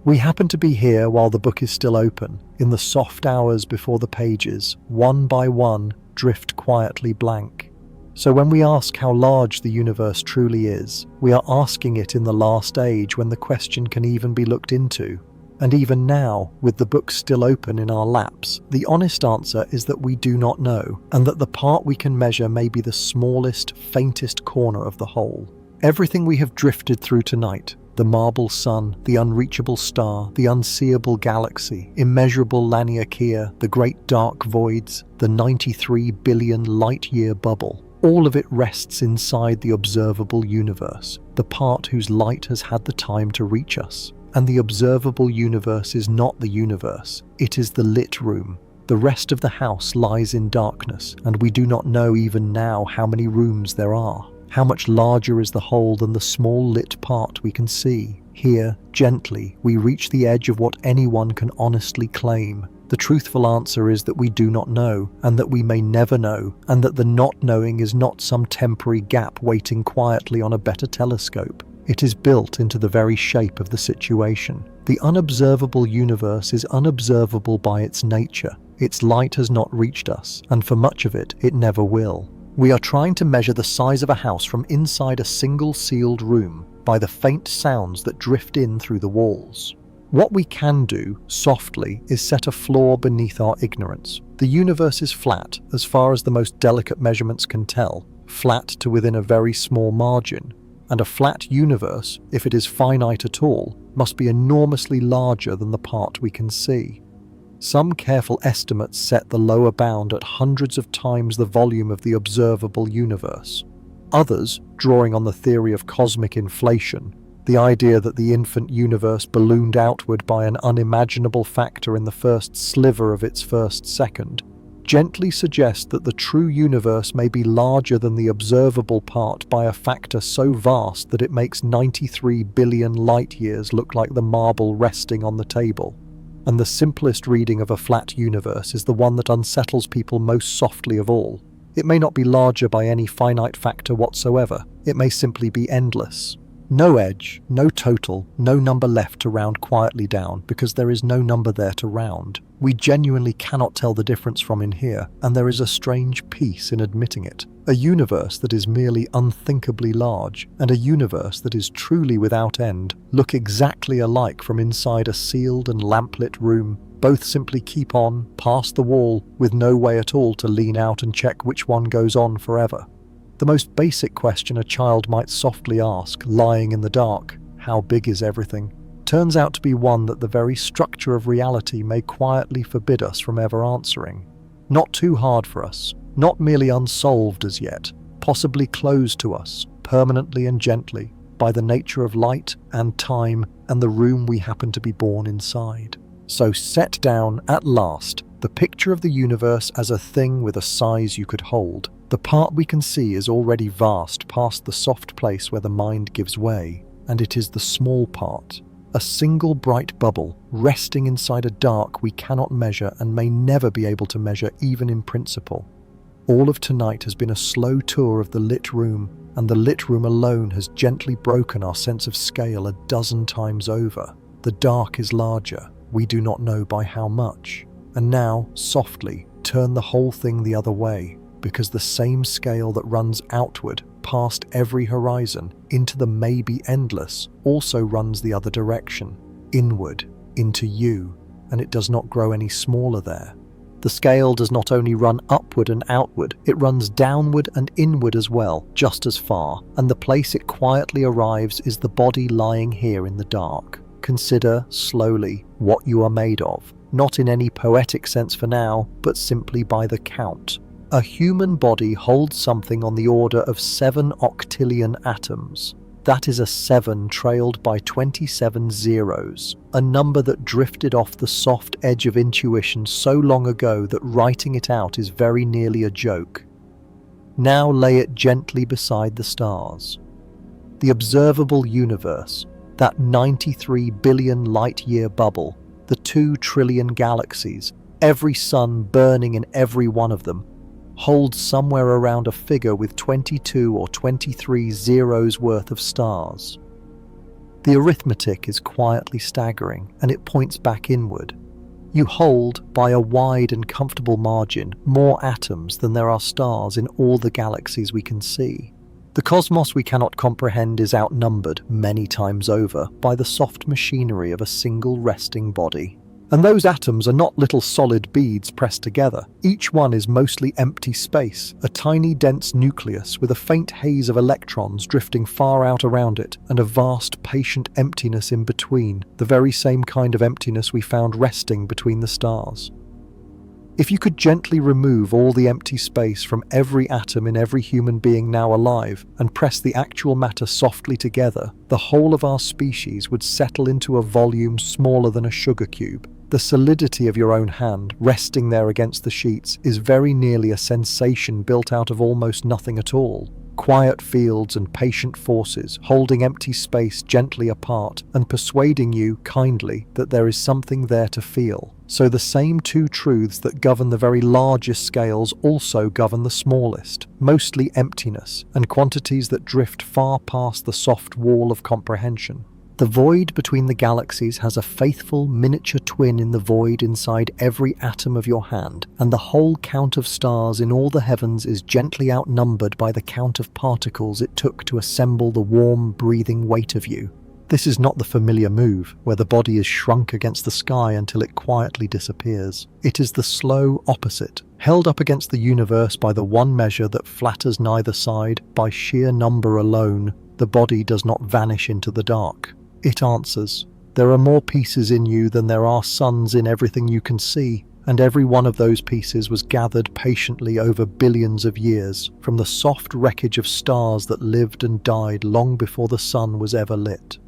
We happen to be here while the book is still open, in the soft hours before the pages, one by one, drift quietly blank. So when we ask how large the universe truly is, we are asking it in the last age when the question can even be looked into. And even now, with the book still open in our laps, the honest answer is that we do not know, and that the part we can measure may be the smallest, faintest corner of the whole. Everything we have drifted through tonight, the marble sun, the unreachable star, the unseeable galaxy, immeasurable Laniakea, the great dark voids, the 93 billion light-year bubble, all of it rests inside the observable universe, the part whose light has had the time to reach us. And the observable universe is not the universe, it is the lit room. The rest of the house lies in darkness, and we do not know even now how many rooms there are. How much larger is the whole than the small lit part we can see? Here, gently, we reach the edge of what anyone can honestly claim. The truthful answer is that we do not know, and that we may never know, and that the not knowing is not some temporary gap waiting quietly on a better telescope. It is built into the very shape of the situation. The unobservable universe is unobservable by its nature. Its light has not reached us, and for much of it, it never will. We are trying to measure the size of a house from inside a single sealed room by the faint sounds that drift in through the walls. What we can do, softly, is set a floor beneath our ignorance. The universe is flat, as far as the most delicate measurements can tell, flat to within a very small margin. And a flat universe, if it is finite at all, must be enormously larger than the part we can see. Some careful estimates set the lower bound at hundreds of times the volume of the observable universe. Others, drawing on the theory of cosmic inflation, the idea that the infant universe ballooned outward by an unimaginable factor in the first sliver of its first second, gently suggest that the true universe may be larger than the observable part by a factor so vast that it makes 93 billion light-years look like the marble resting on the table. And the simplest reading of a flat universe is the one that unsettles people most softly of all. It may not be larger by any finite factor whatsoever. It may simply be endless. No edge, no total, no number left to round quietly down, because there is no number there to round. We genuinely cannot tell the difference from in here, and there is a strange peace in admitting it. A universe that is merely unthinkably large, and a universe that is truly without end, look exactly alike from inside a sealed and lamplit room, Both simply keep on, past the wall, with no way at all to lean out and check which one goes on forever. The most basic question a child might softly ask, lying in the dark, how big is everything, turns out to be one that the very structure of reality may quietly forbid us from ever answering. Not too hard for us, not merely unsolved as yet, possibly closed to us, permanently and gently, by the nature of light and time and the room we happen to be born inside. So set down, at last, the picture of the universe as a thing with a size you could hold. The part we can see is already vast past the soft place where the mind gives way, and it is the small part, a single bright bubble resting inside a dark we cannot measure and may never be able to measure even in principle. All of tonight has been a slow tour of the lit room, and the lit room alone has gently broken our sense of scale a dozen times over. The dark is larger, we do not know by how much, and now, softly, turn the whole thing the other way, because the same scale that runs outward, past every horizon, into the maybe endless, also runs the other direction, inward, into you, and it does not grow any smaller there. The scale does not only run upward and outward, it runs downward and inward as well, just as far, and the place it quietly arrives is the body lying here in the dark. Consider, slowly, what you are made of, not in any poetic sense for now, but simply by the count. A human body holds something on the order of 7 octillion atoms. That is a 7 trailed by 27 zeros, a number that drifted off the soft edge of intuition so long ago that writing it out is very nearly a joke. Now lay it gently beside the stars. The observable universe, that 93 billion light-year bubble, the 2 trillion galaxies, every sun burning in every one of them, holds somewhere around a figure with 22 or 23 zeros worth of stars. The arithmetic is quietly staggering, and it points back inward. You hold, by a wide and comfortable margin, more atoms than there are stars in all the galaxies we can see. The cosmos we cannot comprehend is outnumbered many times over by the soft machinery of a single resting body. And those atoms are not little solid beads pressed together. Each one is mostly empty space, a tiny dense nucleus with a faint haze of electrons drifting far out around it, and a vast patient emptiness in between, the very same kind of emptiness we found resting between the stars. If you could gently remove all the empty space from every atom in every human being now alive and press the actual matter softly together, the whole of our species would settle into a volume smaller than a sugar cube. The solidity of your own hand, resting there against the sheets, is very nearly a sensation built out of almost nothing at all. Quiet fields and patient forces, holding empty space gently apart and persuading you, kindly, that there is something there to feel. So the same 2 truths that govern the very largest scales also govern the smallest, mostly emptiness, and quantities that drift far past the soft wall of comprehension. The void between the galaxies has a faithful miniature twin in the void inside every atom of your hand, and the whole count of stars in all the heavens is gently outnumbered by the count of particles it took to assemble the warm, breathing weight of you. This is not the familiar move, where the body is shrunk against the sky until it quietly disappears. It is the slow opposite, held up against the universe by the one measure that flatters neither side. By sheer number alone, the body does not vanish into the dark. It answers. There are more pieces in you than there are suns in everything you can see, and every one of those pieces was gathered patiently over billions of years from the soft wreckage of stars that lived and died long before the sun was ever lit.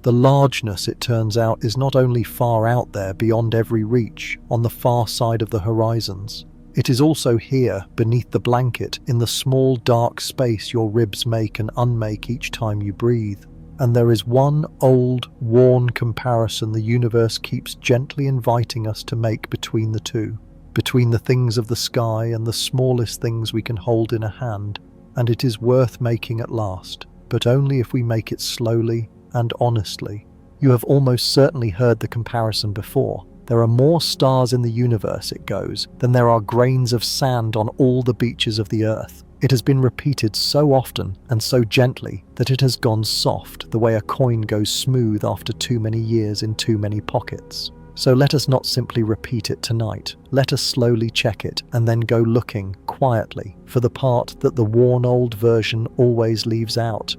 The largeness, it turns out, is not only far out there beyond every reach, on the far side of the horizons. It is also here, beneath the blanket, in the small dark space your ribs make and unmake each time you breathe. And there is one old, worn comparison the universe keeps gently inviting us to make between the two, between the things of the sky and the smallest things we can hold in a hand, and it is worth making at last, but only if we make it slowly and honestly. You have almost certainly heard the comparison before. There are more stars in the universe, it goes, than there are grains of sand on all the beaches of the earth. It has been repeated so often and so gently that it has gone soft, the way a coin goes smooth after too many years in too many pockets. So let us not simply repeat it tonight. Let us slowly check it and then go looking quietly for the part that the worn old version always leaves out.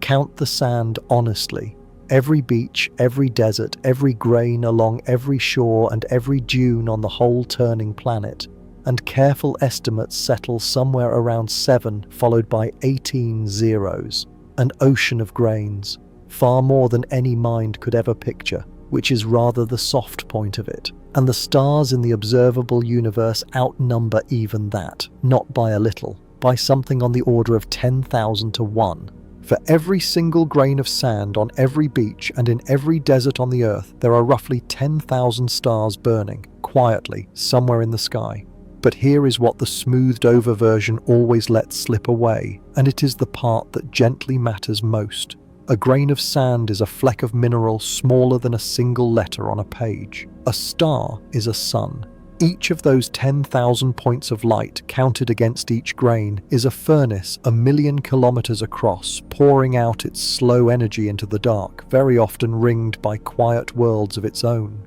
Count the sand honestly. Every beach, every desert, every grain along every shore and every dune on the whole turning planet. And careful estimates settle somewhere around 7 followed by 18 zeros. An ocean of grains, far more than any mind could ever picture, which is rather the soft point of it. And the stars in the observable universe outnumber even that, not by a little, by something on the order of 10,000 to 1. For every single grain of sand on every beach and in every desert on the earth, there are roughly 10,000 stars burning, quietly, somewhere in the sky. But here is what the smoothed-over version always lets slip away, and it is the part that gently matters most. A grain of sand is a fleck of mineral smaller than a single letter on a page. A star is a sun. Each of those 10,000 points of light counted against each grain is a furnace 1,000,000 kilometers across, pouring out its slow energy into the dark, very often ringed by quiet worlds of its own.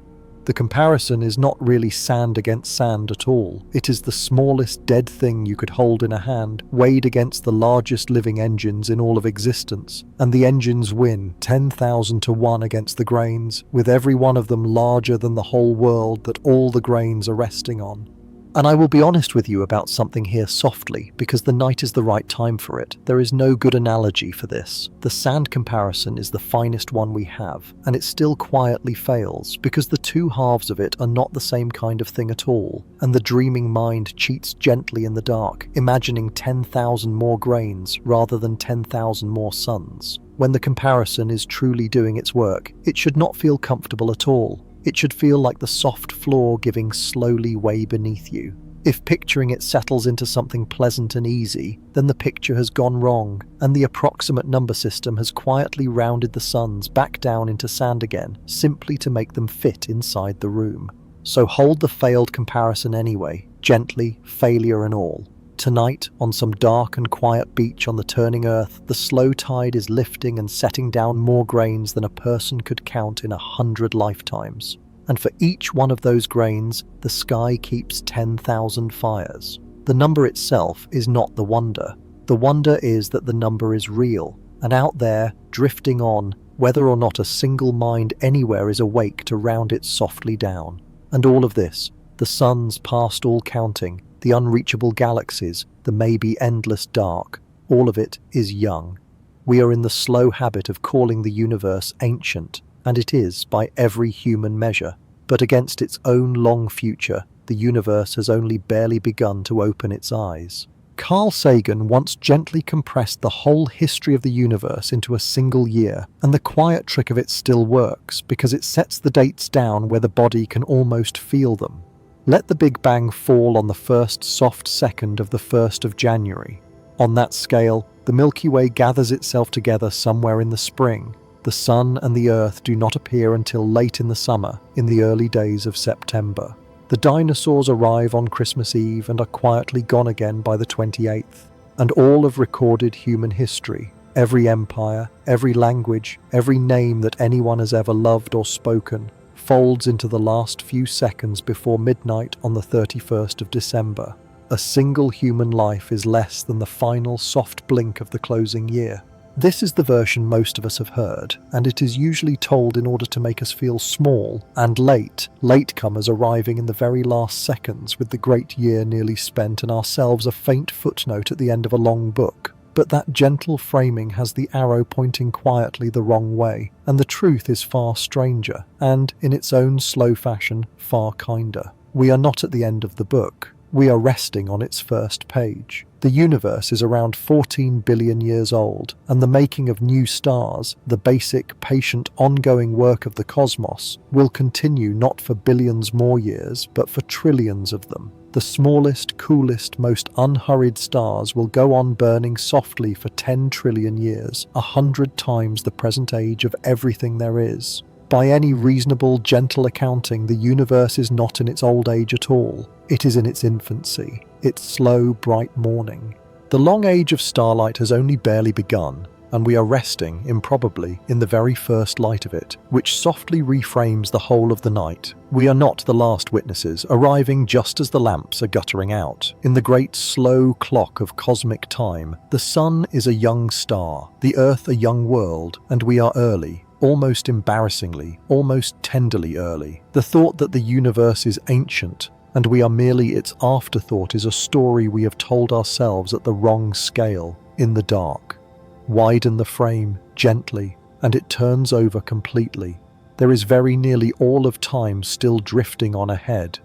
The comparison is not really sand against sand at all. It is the smallest dead thing you could hold in a hand, weighed against the largest living engines in all of existence. And the engines win 10,000 to 1 against the grains, with every one of them larger than the whole world that all the grains are resting on. And I will be honest with you about something here softly, because the night is the right time for it. There is no good analogy for this. The sand comparison is the finest one we have, and it still quietly fails, because the two halves of it are not the same kind of thing at all, and the dreaming mind cheats gently in the dark, imagining 10,000 more grains rather than 10,000 more suns. When the comparison is truly doing its work, it should not feel comfortable at all. It should feel like the soft floor giving slowly way beneath you. If picturing it settles into something pleasant and easy, then the picture has gone wrong, and the approximate number system has quietly rounded the suns back down into sand again, simply to make them fit inside the room. So hold the failed comparison anyway, gently, failure and all. Tonight, on some dark and quiet beach on the turning earth, the slow tide is lifting and setting down more grains than a person could count in 100 lifetimes. And for each one of those grains, the sky keeps 10,000 fires. The number itself is not the wonder. The wonder is that the number is real, and out there, drifting on, whether or not a single mind anywhere is awake to round it softly down. And all of this, the suns past all counting, the unreachable galaxies, the maybe endless dark, all of it is young. We are in the slow habit of calling the universe ancient, and it is by every human measure. But against its own long future, the universe has only barely begun to open its eyes. Carl Sagan once gently compressed the whole history of the universe into a single year, and the quiet trick of it still works, because it sets the dates down where the body can almost feel them. Let the Big Bang fall on the first soft second of the 1st of January. On that scale, the Milky Way gathers itself together somewhere in the spring. The sun and the earth do not appear until late in the summer, in the early days of September. The dinosaurs arrive on Christmas Eve and are quietly gone again by the 28th. And all of recorded human history, every empire, every language, every name that anyone has ever loved or spoken, folds into the last few seconds before midnight on the 31st of December. A single human life is less than the final soft blink of the closing year. This is the version most of us have heard, and it is usually told in order to make us feel small and latecomers arriving in the very last seconds with the great year nearly spent and ourselves a faint footnote at the end of a long book. But that gentle framing has the arrow pointing quietly the wrong way, and the truth is far stranger, and, in its own slow fashion, far kinder. We are not at the end of the book. We are resting on its first page. The universe is around 14 billion years old, and the making of new stars, the basic, patient, ongoing work of the cosmos, will continue not for billions more years, but for trillions of them. The smallest, coolest, most unhurried stars will go on burning softly for 10 trillion years, 100 times the present age of everything there is. By any reasonable, gentle accounting, the universe is not in its old age at all. It is in its infancy, its slow, bright morning. The long age of starlight has only barely begun. and we are resting, improbably, in the very first light of it, which softly reframes the whole of the night. We are not the last witnesses, arriving just as the lamps are guttering out. In the great slow clock of cosmic time, the sun is a young star, the earth a young world, and we are early. Almost embarrassingly, almost tenderly early. The thought that the universe is ancient, and we are merely its afterthought, is a story we have told ourselves at the wrong scale, in the dark. Widen the frame, gently, and it turns over completely. There is very nearly all of time still drifting on ahead.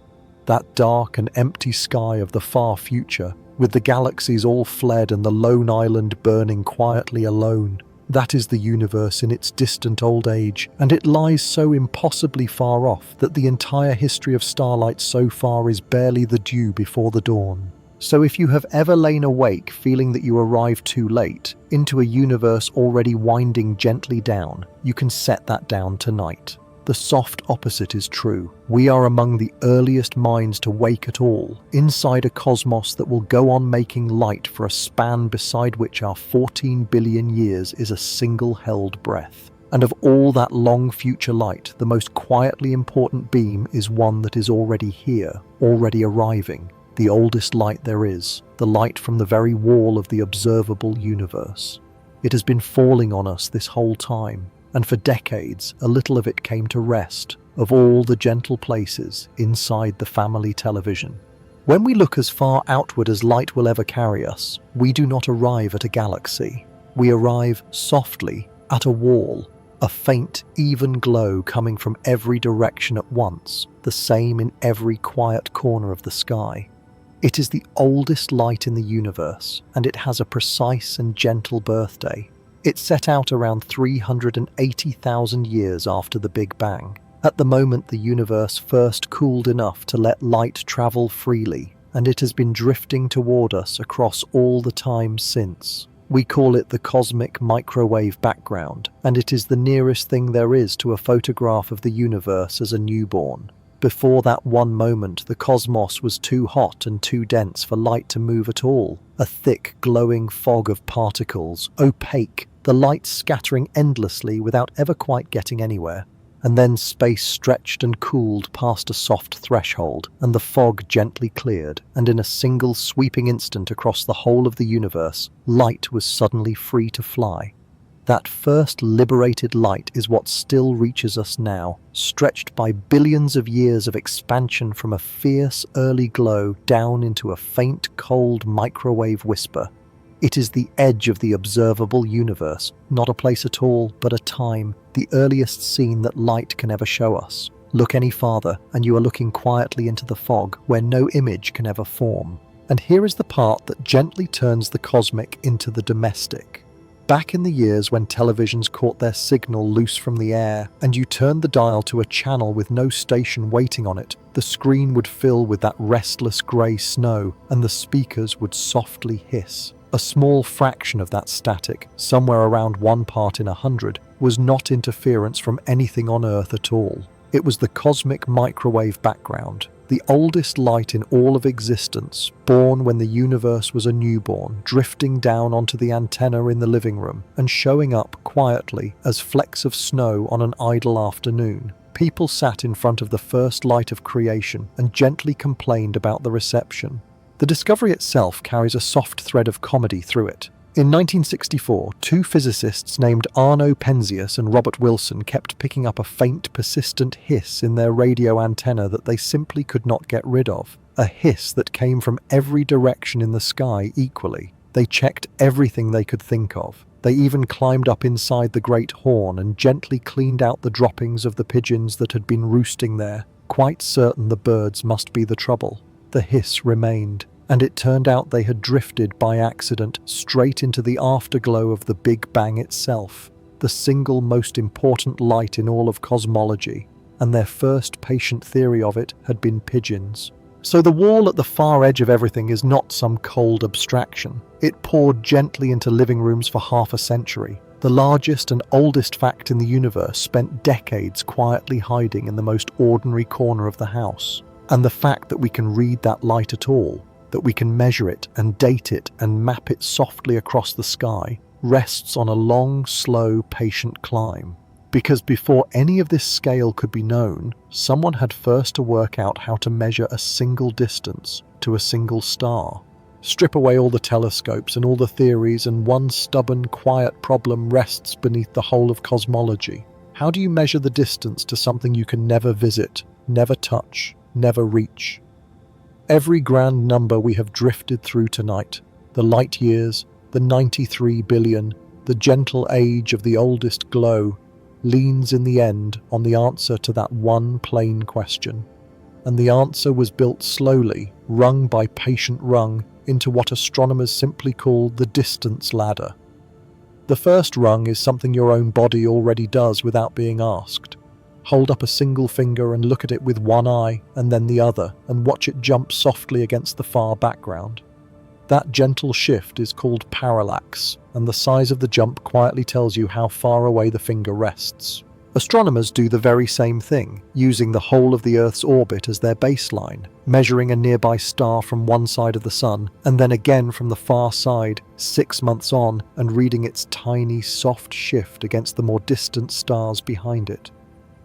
That dark and empty sky of the far future, with the galaxies all fled and the lone island burning quietly alone. That is the universe in its distant old age, and it lies so impossibly far off that the entire history of starlight so far is barely the dew before the dawn. So if you have ever lain awake feeling that you arrived too late, into a universe already winding gently down, you can set that down tonight. The soft opposite is true. We are among the earliest minds to wake at all, inside a cosmos that will go on making light for a span beside which our 14 billion years is a single held breath. And of all that long future light, the most quietly important beam is one that is already here, already arriving. The oldest light there is, the light from the very wall of the observable universe. It has been falling on us this whole time, and for decades a little of it came to rest, of all the gentle places, inside the family television. When we look as far outward as light will ever carry us, we do not arrive at a galaxy. We arrive softly at a wall, a faint, even glow coming from every direction at once, the same in every quiet corner of the sky. It is the oldest light in the universe, and it has a precise and gentle birthday. It set out around 380,000 years after the Big Bang, at the moment the universe first cooled enough to let light travel freely, and it has been drifting toward us across all the time since. We call it the cosmic microwave background, and it is the nearest thing there is to a photograph of the universe as a newborn. Before that one moment, the cosmos was too hot and too dense for light to move at all. A thick, glowing fog of particles, opaque, the light scattering endlessly without ever quite getting anywhere. And then space stretched and cooled past a soft threshold, and the fog gently cleared, and in a single sweeping instant across the whole of the universe, light was suddenly free to fly. That first liberated light is what still reaches us now, stretched by billions of years of expansion from a fierce early glow down into a faint, cold microwave whisper. It is the edge of the observable universe, not a place at all, but a time, the earliest scene that light can ever show us. Look any farther, and you are looking quietly into the fog, where no image can ever form. And here is the part that gently turns the cosmic into the domestic. Back in the years when televisions caught their signal loose from the air, and you turned the dial to a channel with no station waiting on it, the screen would fill with that restless grey snow, and the speakers would softly hiss. A small fraction of that static, somewhere around 1 part in 100, was not interference from anything on Earth at all. It was the cosmic microwave background, the oldest light in all of existence, born when the universe was a newborn, drifting down onto the antenna in the living room and showing up quietly as flecks of snow on an idle afternoon. People sat in front of the first light of creation and gently complained about the reception. The discovery itself carries a soft thread of comedy through it. In 1964, two physicists named Arno Penzias and Robert Wilson kept picking up a faint, persistent hiss in their radio antenna that they simply could not get rid of. A hiss that came from every direction in the sky equally. They checked everything they could think of. They even climbed up inside the Great Horn and gently cleaned out the droppings of the pigeons that had been roosting there, quite certain the birds must be the trouble. The hiss remained, and it turned out they had drifted by accident straight into the afterglow of the Big Bang itself, the single most important light in all of cosmology, and their first patient theory of it had been pigeons. So the wall at the far edge of everything is not some cold abstraction. It poured gently into living rooms for half a century. The largest and oldest fact in the universe spent decades quietly hiding in the most ordinary corner of the house. And the fact that we can read that light at all, that we can measure it and date it and map it softly across the sky, rests on a long, slow, patient climb. Because before any of this scale could be known, someone had first to work out how to measure a single distance to a single star. Strip away all the telescopes and all the theories, and one stubborn, quiet problem rests beneath the whole of cosmology. How do you measure the distance to something you can never visit, never touch, never reach? Every grand number we have drifted through tonight, the light years, the 93 billion, the gentle age of the oldest glow, leans in the end on the answer to that one plain question. And the answer was built slowly, rung by patient rung, into what astronomers simply call the distance ladder. The first rung is something your own body already does without being asked. Hold up a single finger and look at it with one eye and then the other, and watch it jump softly against the far background. That gentle shift is called parallax, and the size of the jump quietly tells you how far away the finger rests. Astronomers do the very same thing, using the whole of the Earth's orbit as their baseline, measuring a nearby star from one side of the Sun, and then again from the far side, 6 months on, and reading its tiny, soft shift against the more distant stars behind it.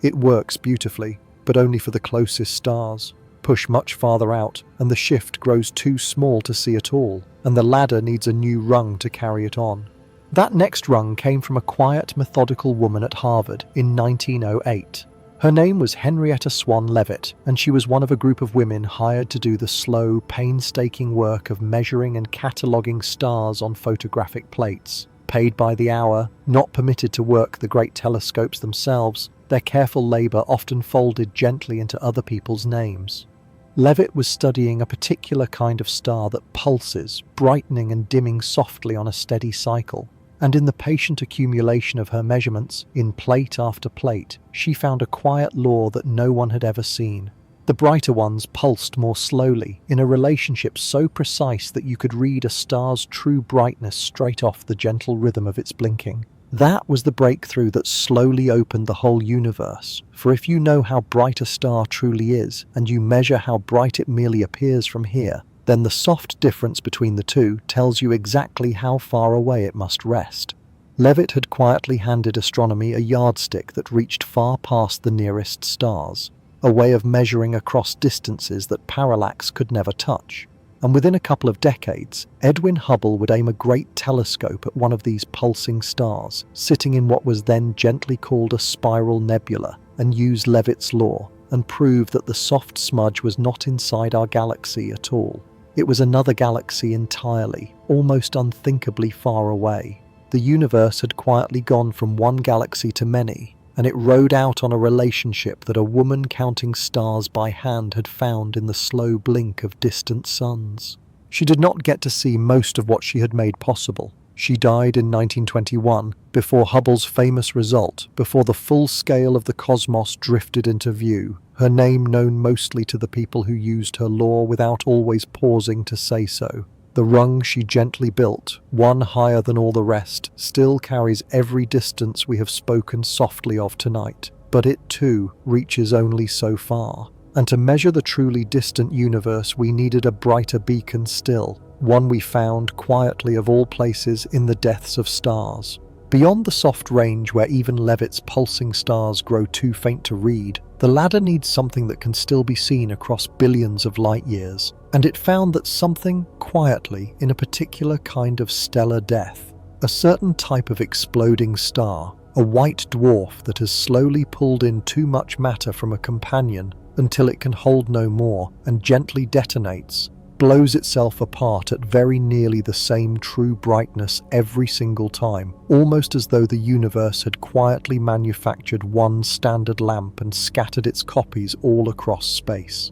It works beautifully, but only for the closest stars. Push much farther out, and the shift grows too small to see at all, and the ladder needs a new rung to carry it on. That next rung came from a quiet, methodical woman at Harvard in 1908. Her name was Henrietta Swan Leavitt, and she was one of a group of women hired to do the slow, painstaking work of measuring and cataloguing stars on photographic plates. Paid by the hour, not permitted to work the great telescopes themselves, their careful labor often folded gently into other people's names. Leavitt was studying a particular kind of star that pulses, brightening and dimming softly on a steady cycle. And in the patient accumulation of her measurements, in plate after plate, she found a quiet law that no one had ever seen. The brighter ones pulsed more slowly, in a relationship so precise that you could read a star's true brightness straight off the gentle rhythm of its blinking. That was the breakthrough that slowly opened the whole universe. For if you know how bright a star truly is, and you measure how bright it merely appears from here, then the soft difference between the two tells you exactly how far away it must rest. Leavitt had quietly handed astronomy a yardstick that reached far past the nearest stars, a way of measuring across distances that parallax could never touch. And within a couple of decades, Edwin Hubble would aim a great telescope at one of these pulsing stars, sitting in what was then gently called a spiral nebula, and use Leavitt's law, and prove that the soft smudge was not inside our galaxy at all. It was another galaxy entirely, almost unthinkably far away. The universe had quietly gone from one galaxy to many, and it rode out on a relationship that a woman counting stars by hand had found in the slow blink of distant suns. She did not get to see most of what she had made possible. She died in 1921, before Hubble's famous result, before the full scale of the cosmos drifted into view, her name known mostly to the people who used her law without always pausing to say so. The rung she gently built, one higher than all the rest, still carries every distance we have spoken softly of tonight, but it too reaches only so far. And to measure the truly distant universe we needed a brighter beacon still, one we found quietly of all places in the depths of stars. Beyond the soft range where even Leavitt's pulsing stars grow too faint to read, the ladder needs something that can still be seen across billions of light years, and it found that something quietly in a particular kind of stellar death, a certain type of exploding star, a white dwarf that has slowly pulled in too much matter from a companion until it can hold no more and gently detonates, blows itself apart at very nearly the same true brightness every single time, almost as though the universe had quietly manufactured one standard lamp and scattered its copies all across space.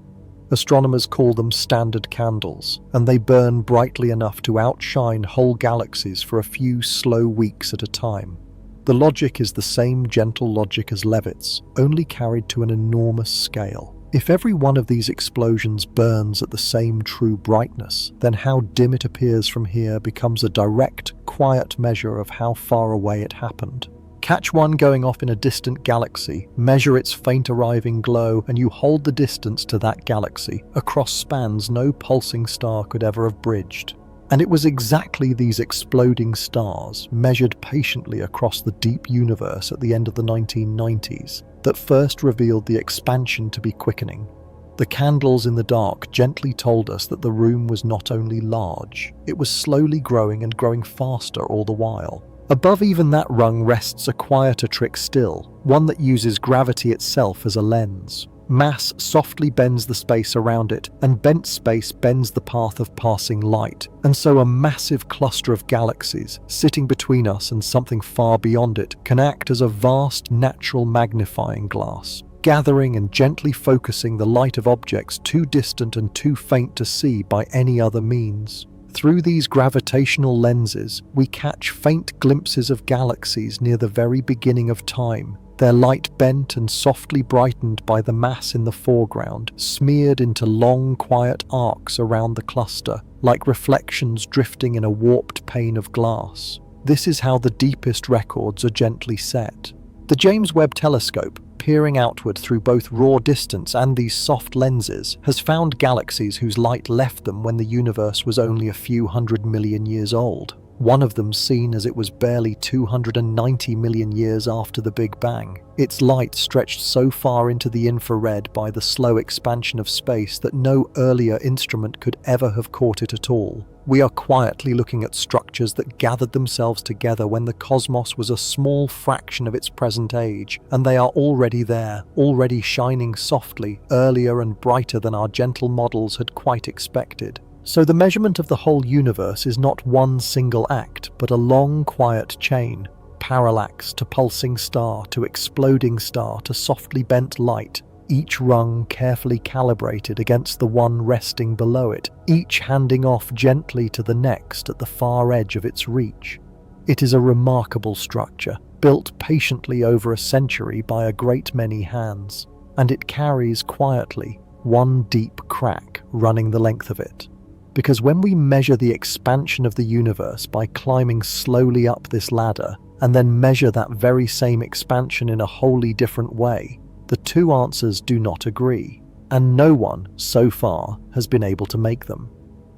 Astronomers call them standard candles, and they burn brightly enough to outshine whole galaxies for a few slow weeks at a time. The logic is the same gentle logic as Leavitt's, only carried to an enormous scale. If every one of these explosions burns at the same true brightness, then how dim it appears from here becomes a direct, quiet measure of how far away it happened. Catch one going off in a distant galaxy, measure its faint arriving glow, and you hold the distance to that galaxy, across spans no pulsing star could ever have bridged. And it was exactly these exploding stars, measured patiently across the deep universe at the end of the 1990s, that first revealed the expansion to be quickening. The candles in the dark gently told us that the room was not only large, it was slowly growing and growing faster all the while. Above even that rung rests a quieter trick still, one that uses gravity itself as a lens. Mass softly bends the space around it, and bent space bends the path of passing light, and so a massive cluster of galaxies, sitting between us and something far beyond it, can act as a vast natural magnifying glass, gathering and gently focusing the light of objects too distant and too faint to see by any other means. Through these gravitational lenses, we catch faint glimpses of galaxies near the very beginning of time, their light bent and softly brightened by the mass in the foreground, smeared into long, quiet arcs around the cluster, like reflections drifting in a warped pane of glass. This is how the deepest records are gently set. The James Webb Telescope, peering outward through both raw distance and these soft lenses, has found galaxies whose light left them when the universe was only a few 100 million years old. One of them seen as it was barely 290 million years after the Big Bang. Its light stretched so far into the infrared by the slow expansion of space that no earlier instrument could ever have caught it at all. We are quietly looking at structures that gathered themselves together when the cosmos was a small fraction of its present age, and they are already there, already shining softly, earlier and brighter than our gentle models had quite expected. So the measurement of the whole universe is not one single act, but a long, quiet chain. Parallax to pulsing star to exploding star to softly bent light, each rung carefully calibrated against the one resting below it, each handing off gently to the next at the far edge of its reach. It is a remarkable structure, built patiently over a century by a great many hands, and it carries quietly one deep crack running the length of it. Because when we measure the expansion of the universe by climbing slowly up this ladder, and then measure that very same expansion in a wholly different way, the two answers do not agree, and no one, so far, has been able to make them.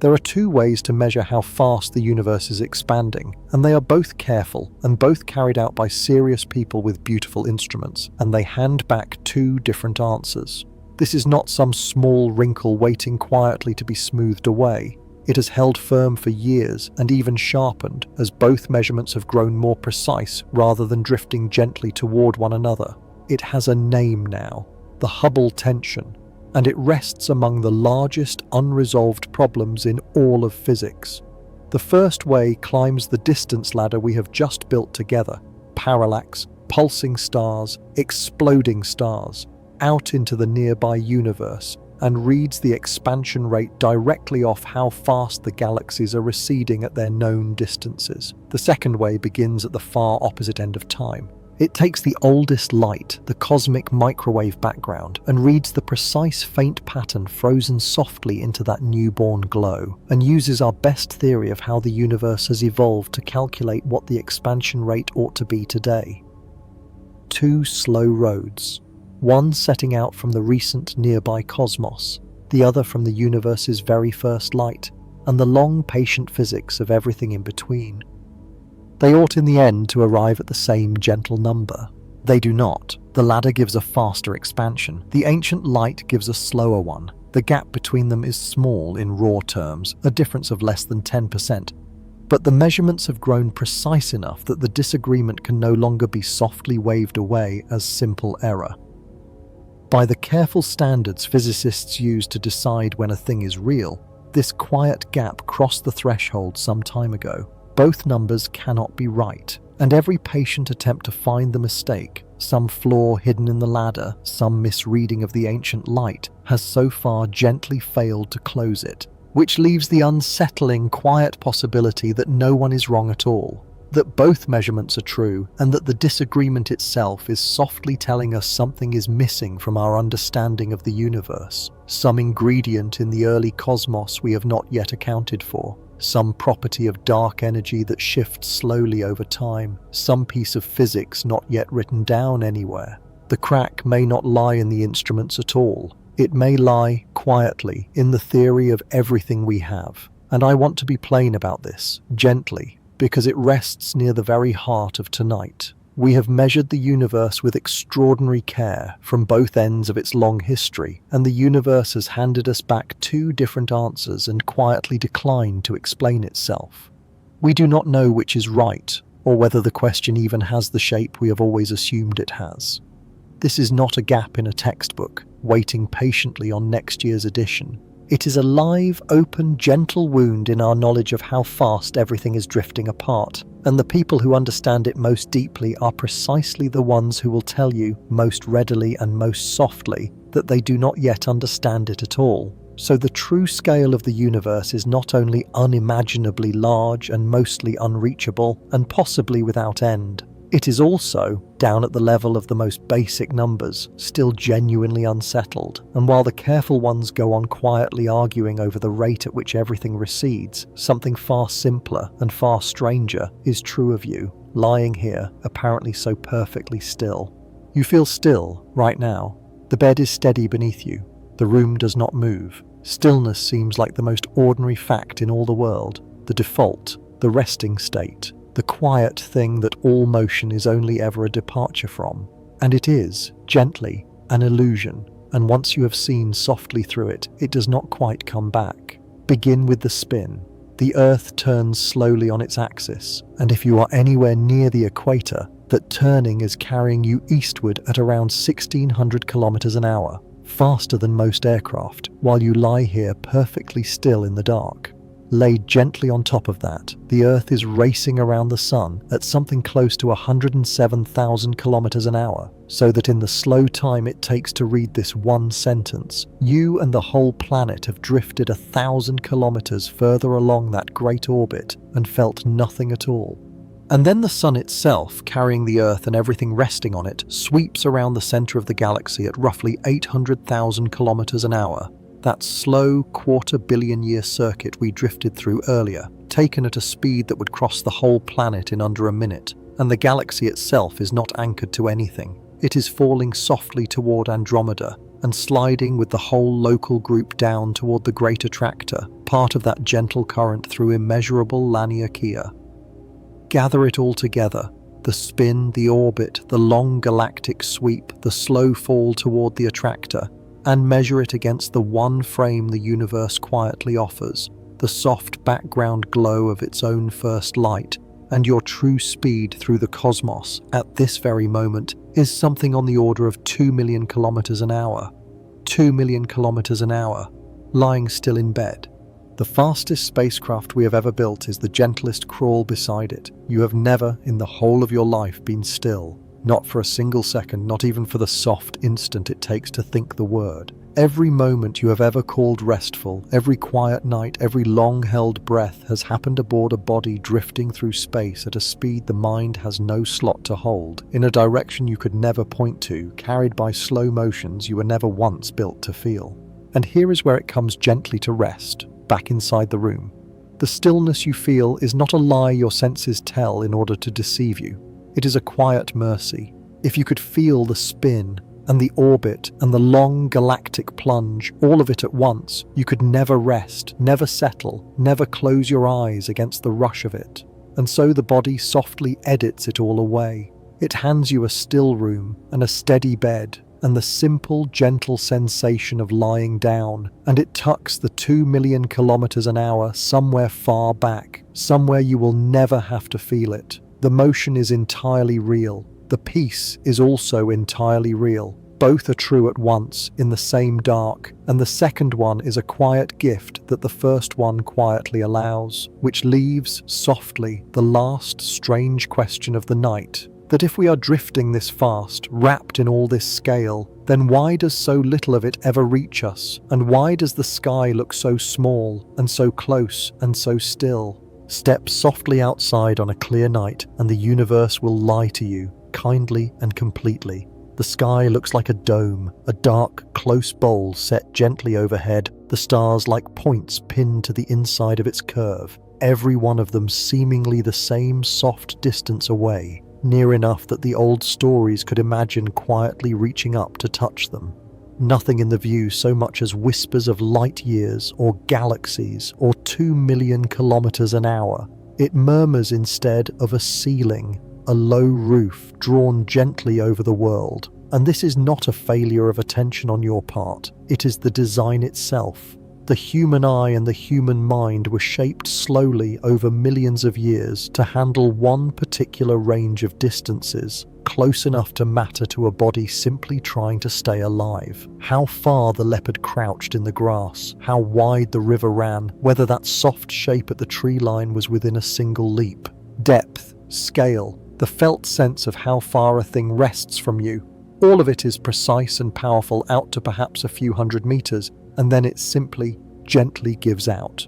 There are two ways to measure how fast the universe is expanding, and they are both careful, and both carried out by serious people with beautiful instruments, and they hand back two different answers. This is not some small wrinkle waiting quietly to be smoothed away. It has held firm for years and even sharpened as both measurements have grown more precise rather than drifting gently toward one another. It has a name now, the Hubble tension, and it rests among the largest unresolved problems in all of physics. The first way climbs the distance ladder we have just built together, parallax, pulsing stars, exploding stars, out into the nearby universe, and reads the expansion rate directly off how fast the galaxies are receding at their known distances. The second way begins at the far opposite end of time. It takes the oldest light, the cosmic microwave background, and reads the precise faint pattern frozen softly into that newborn glow, and uses our best theory of how the universe has evolved to calculate what the expansion rate ought to be today. Two slow roads. One setting out from the recent nearby cosmos, the other from the universe's very first light, and the long patient physics of everything in between. They ought in the end to arrive at the same gentle number. They do not. The ladder gives a faster expansion. The ancient light gives a slower one. The gap between them is small in raw terms, a difference of less than 10%. But the measurements have grown precise enough that the disagreement can no longer be softly waved away as simple error. By the careful standards physicists use to decide when a thing is real, this quiet gap crossed the threshold some time ago. Both numbers cannot be right, and every patient attempt to find the mistake, some flaw hidden in the ladder, some misreading of the ancient light, has so far gently failed to close it, which leaves the unsettling, quiet possibility that no one is wrong at all, that both measurements are true, and that the disagreement itself is softly telling us something is missing from our understanding of the universe, some ingredient in the early cosmos we have not yet accounted for, some property of dark energy that shifts slowly over time, some piece of physics not yet written down anywhere. The crack may not lie in the instruments at all. It may lie, quietly, in the theory of everything we have, And I want to be plain about this, gently, because it rests near the very heart of tonight. We have measured the universe with extraordinary care from both ends of its long history, and the universe has handed us back two different answers and quietly declined to explain itself. We do not know which is right, or whether the question even has the shape we have always assumed it has. This is not a gap in a textbook, waiting patiently on next year's edition. It is a live, open, gentle wound in our knowledge of how fast everything is drifting apart, and the people who understand it most deeply are precisely the ones who will tell you most readily and most softly that they do not yet understand it at all. So the true scale of the universe is not only unimaginably large and mostly unreachable and possibly without end, it is also, down at the level of the most basic numbers, still genuinely unsettled. And while the careful ones go on quietly arguing over the rate at which everything recedes, something far simpler and far stranger is true of you, lying here, apparently so perfectly still. You feel still, right now. The bed is steady beneath you. The room does not move. Stillness seems like the most ordinary fact in all the world, the default, the resting state, the quiet thing that all motion is only ever a departure from. And it is, gently, an illusion, and once you have seen softly through it, it does not quite come back. Begin with the spin. The Earth turns slowly on its axis, and if you are anywhere near the equator, that turning is carrying you eastward at around 1600 kilometers an hour, faster than most aircraft, while you lie here perfectly still in the dark. Laid gently on top of that, the Earth is racing around the Sun at something close to 107,000 kilometers an hour, so that in the slow time it takes to read this one sentence, you and the whole planet have drifted 1,000 kilometers further along that great orbit and felt nothing at all. And then the Sun itself, carrying the Earth and everything resting on it, sweeps around the center of the galaxy at roughly 800,000 kilometers an hour. That slow quarter-billion-year circuit we drifted through earlier, taken at a speed that would cross the whole planet in under a minute, and the galaxy itself is not anchored to anything. It is falling softly toward Andromeda and sliding with the whole local group down toward the Great Attractor, part of that gentle current through immeasurable Laniakea. Gather it all together, the spin, the orbit, the long galactic sweep, the slow fall toward the attractor, and measure it against the one frame the universe quietly offers, the soft background glow of its own first light, and your true speed through the cosmos at this very moment is something on the order of 2 million kilometers an hour. 2 million kilometers an hour, lying still in bed. The fastest spacecraft we have ever built is the gentlest crawl beside it. You have never, in the whole of your life, been still. Not for a single second, not even for the soft instant it takes to think the word. Every moment you have ever called restful, every quiet night, every long-held breath has happened aboard a body drifting through space at a speed the mind has no slot to hold, in a direction you could never point to, carried by slow motions you were never once built to feel. And here is where it comes gently to rest, back inside the room. The stillness you feel is not a lie your senses tell in order to deceive you. It is a quiet mercy. If you could feel the spin, and the orbit, and the long galactic plunge, all of it at once, you could never rest, never settle, never close your eyes against the rush of it. And so the body softly edits it all away. It hands you a still room, and a steady bed, and the simple, gentle sensation of lying down, and it tucks the 2 million kilometers an hour somewhere far back, somewhere you will never have to feel it. The motion is entirely real. The peace is also entirely real. Both are true at once, in the same dark, and the second one is a quiet gift that the first one quietly allows, which leaves, softly, the last strange question of the night, that if we are drifting this fast, wrapped in all this scale, then why does so little of it ever reach us, and why does the sky look so small, and so close, and so still? Step softly outside on a clear night, and the universe will lie to you, kindly and completely. The sky looks like a dome, a dark, close bowl set gently overhead, the stars like points pinned to the inside of its curve, every one of them seemingly the same soft distance away, near enough that the old stories could imagine quietly reaching up to touch them. Nothing in the view so much as whispers of light years or galaxies or 2 million kilometers an hour. It murmurs instead of a ceiling, a low roof drawn gently over the world. And this is not a failure of attention on your part. It is the design itself. The human eye and the human mind were shaped slowly over millions of years to handle one particular range of distances, close enough to matter to a body simply trying to stay alive. How far the leopard crouched in the grass, how wide the river ran, whether that soft shape at the tree line was within a single leap. Depth, scale, the felt sense of how far a thing rests from you. All of it is precise and powerful out to perhaps a few hundred meters, and then it simply, gently gives out.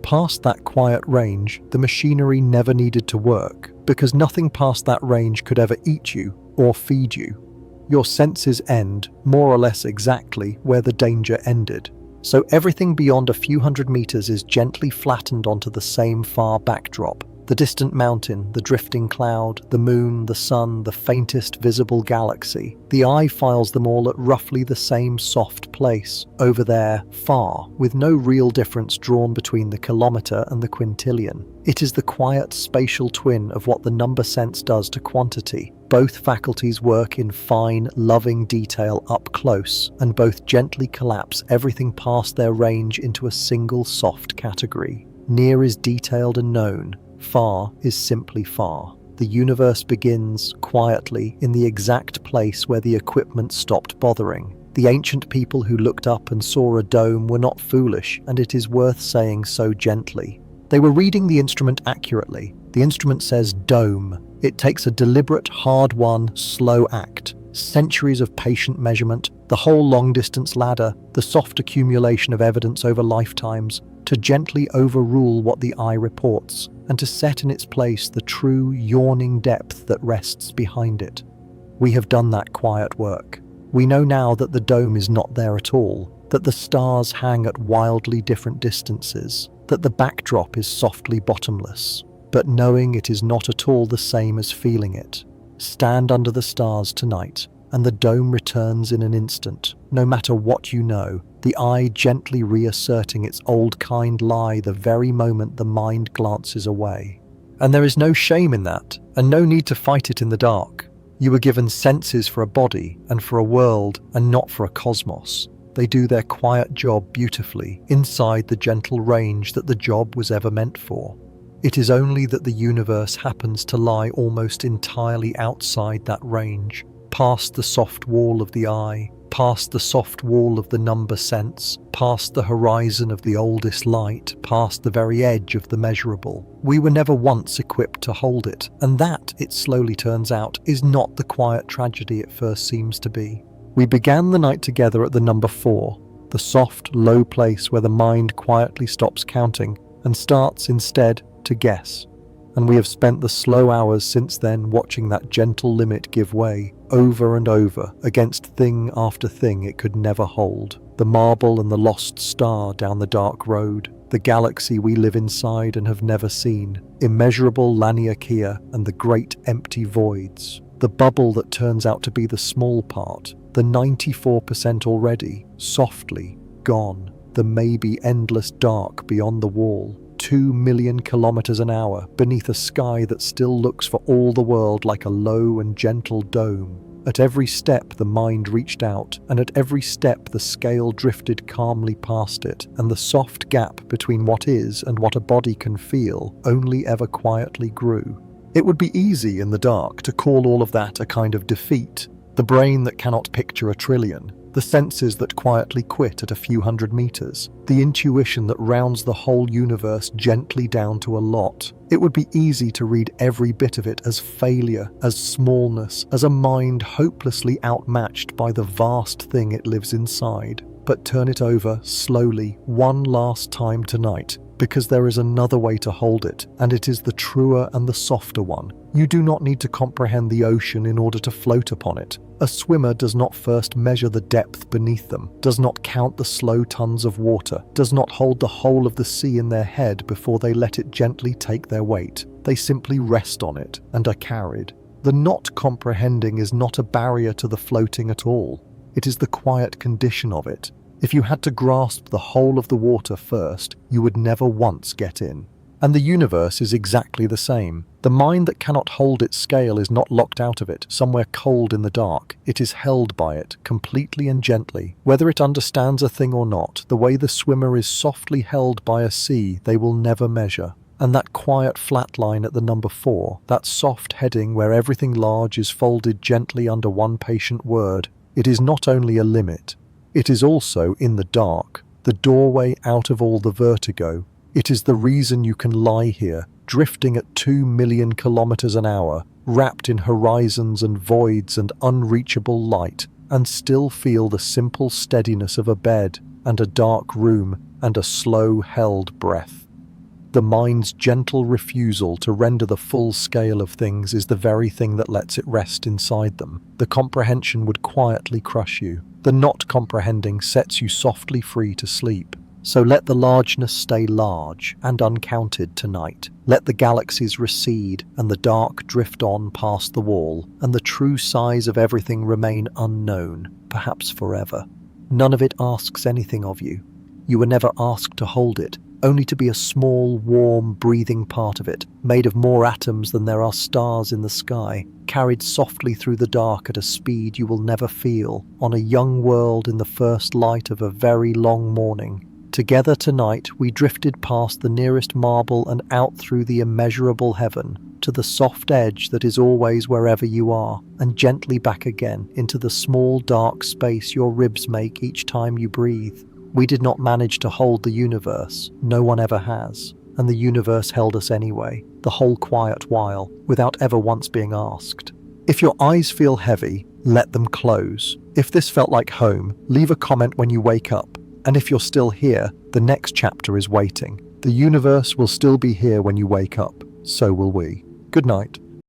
Past that quiet range, the machinery never needed to work, because nothing past that range could ever eat you or feed you. Your senses end, more or less exactly, where the danger ended. So everything beyond a few hundred meters is gently flattened onto the same far backdrop. The distant mountain, the drifting cloud, the moon, the sun, the faintest visible galaxy. The eye files them all at roughly the same soft place, over there, far, with no real difference drawn between the kilometer and the quintillion. It is the quiet spatial twin of what the number sense does to quantity. Both faculties work in fine, loving detail up close, and both gently collapse everything past their range into a single soft category. Near is detailed and known. Far is simply far. The universe begins, quietly, in the exact place where the equipment stopped bothering. The ancient people who looked up and saw a dome were not foolish, and it is worth saying so gently. They were reading the instrument accurately. The instrument says dome. It takes a deliberate, hard-won, slow act. Centuries of patient measurement, the whole long-distance ladder, the soft accumulation of evidence over lifetimes, to gently overrule what the eye reports, and to set in its place the true, yawning depth that rests behind it. We have done that quiet work. We know now that the dome is not there at all, that the stars hang at wildly different distances, that the backdrop is softly bottomless. But knowing it is not at all the same as feeling it. Stand under the stars tonight, and the dome returns in an instant. No matter what you know, the eye gently reasserting its old kind lie the very moment the mind glances away. And there is no shame in that, and no need to fight it in the dark. You were given senses for a body and for a world, and not for a cosmos. They do their quiet job beautifully, inside the gentle range that the job was ever meant for. It is only that the universe happens to lie almost entirely outside that range, past the soft wall of the eye, past the soft wall of the number sense, past the horizon of the oldest light, past the very edge of the measurable. We were never once equipped to hold it, and that, it slowly turns out, is not the quiet tragedy it first seems to be. We began the night together at the number 4, the soft, low place where the mind quietly stops counting and starts instead to guess. And we have spent the slow hours since then watching that gentle limit give way, over and over, against thing after thing it could never hold. The marble and the lost star down the dark road, the galaxy we live inside and have never seen, immeasurable Laniakea and the great empty voids, the bubble that turns out to be the small part, the 94% already, softly, gone, the maybe endless dark beyond the wall, 2 million kilometers an hour beneath a sky that still looks for all the world like a low and gentle dome. At every step the mind reached out, and at every step the scale drifted calmly past it, and the soft gap between what is and what a body can feel only ever quietly grew. It would be easy in the dark to call all of that a kind of defeat, the brain that cannot picture a trillion, the senses that quietly quit at a few hundred meters, the intuition that rounds the whole universe gently down to a lot. It would be easy to read every bit of it as failure, as smallness, as a mind hopelessly outmatched by the vast thing it lives inside. But turn it over slowly, one last time tonight, because there is another way to hold it, and it is the truer and the softer one. You do not need to comprehend the ocean in order to float upon it. A swimmer does not first measure the depth beneath them, does not count the slow tons of water, does not hold the whole of the sea in their head before they let it gently take their weight. They simply rest on it and are carried. The not comprehending is not a barrier to the floating at all. It is the quiet condition of it. If you had to grasp the whole of the water first, you would never once get in. And the universe is exactly the same. The mind that cannot hold its scale is not locked out of it, somewhere cold in the dark. It is held by it, completely and gently. Whether it understands a thing or not, the way the swimmer is softly held by a sea they will never measure. And that quiet flat line at the number 4, that soft heading where everything large is folded gently under one patient word, it is not only a limit, it is also, in the dark, the doorway out of all the vertigo. It is the reason you can lie here, drifting at 2 million kilometers an hour, wrapped in horizons and voids and unreachable light, and still feel the simple steadiness of a bed and a dark room and a slow-held breath. The mind's gentle refusal to render the full scale of things is the very thing that lets it rest inside them. The comprehension would quietly crush you. The not comprehending sets you softly free to sleep. So let the largeness stay large and uncounted tonight. Let the galaxies recede and the dark drift on past the wall, and the true size of everything remain unknown, perhaps forever. None of it asks anything of you. You were never asked to hold it, only to be a small, warm, breathing part of it, made of more atoms than there are stars in the sky, carried softly through the dark at a speed you will never feel, on a young world in the first light of a very long morning. Together tonight we drifted past the nearest marble and out through the immeasurable heaven, to the soft edge that is always wherever you are, and gently back again into the small dark space your ribs make each time you breathe. We did not manage to hold the universe, no one ever has, and the universe held us anyway, the whole quiet while, without ever once being asked. If your eyes feel heavy, let them close. If this felt like home, leave a comment when you wake up. And if you're still here, the next chapter is waiting. The universe will still be here when you wake up. So will we. Good night.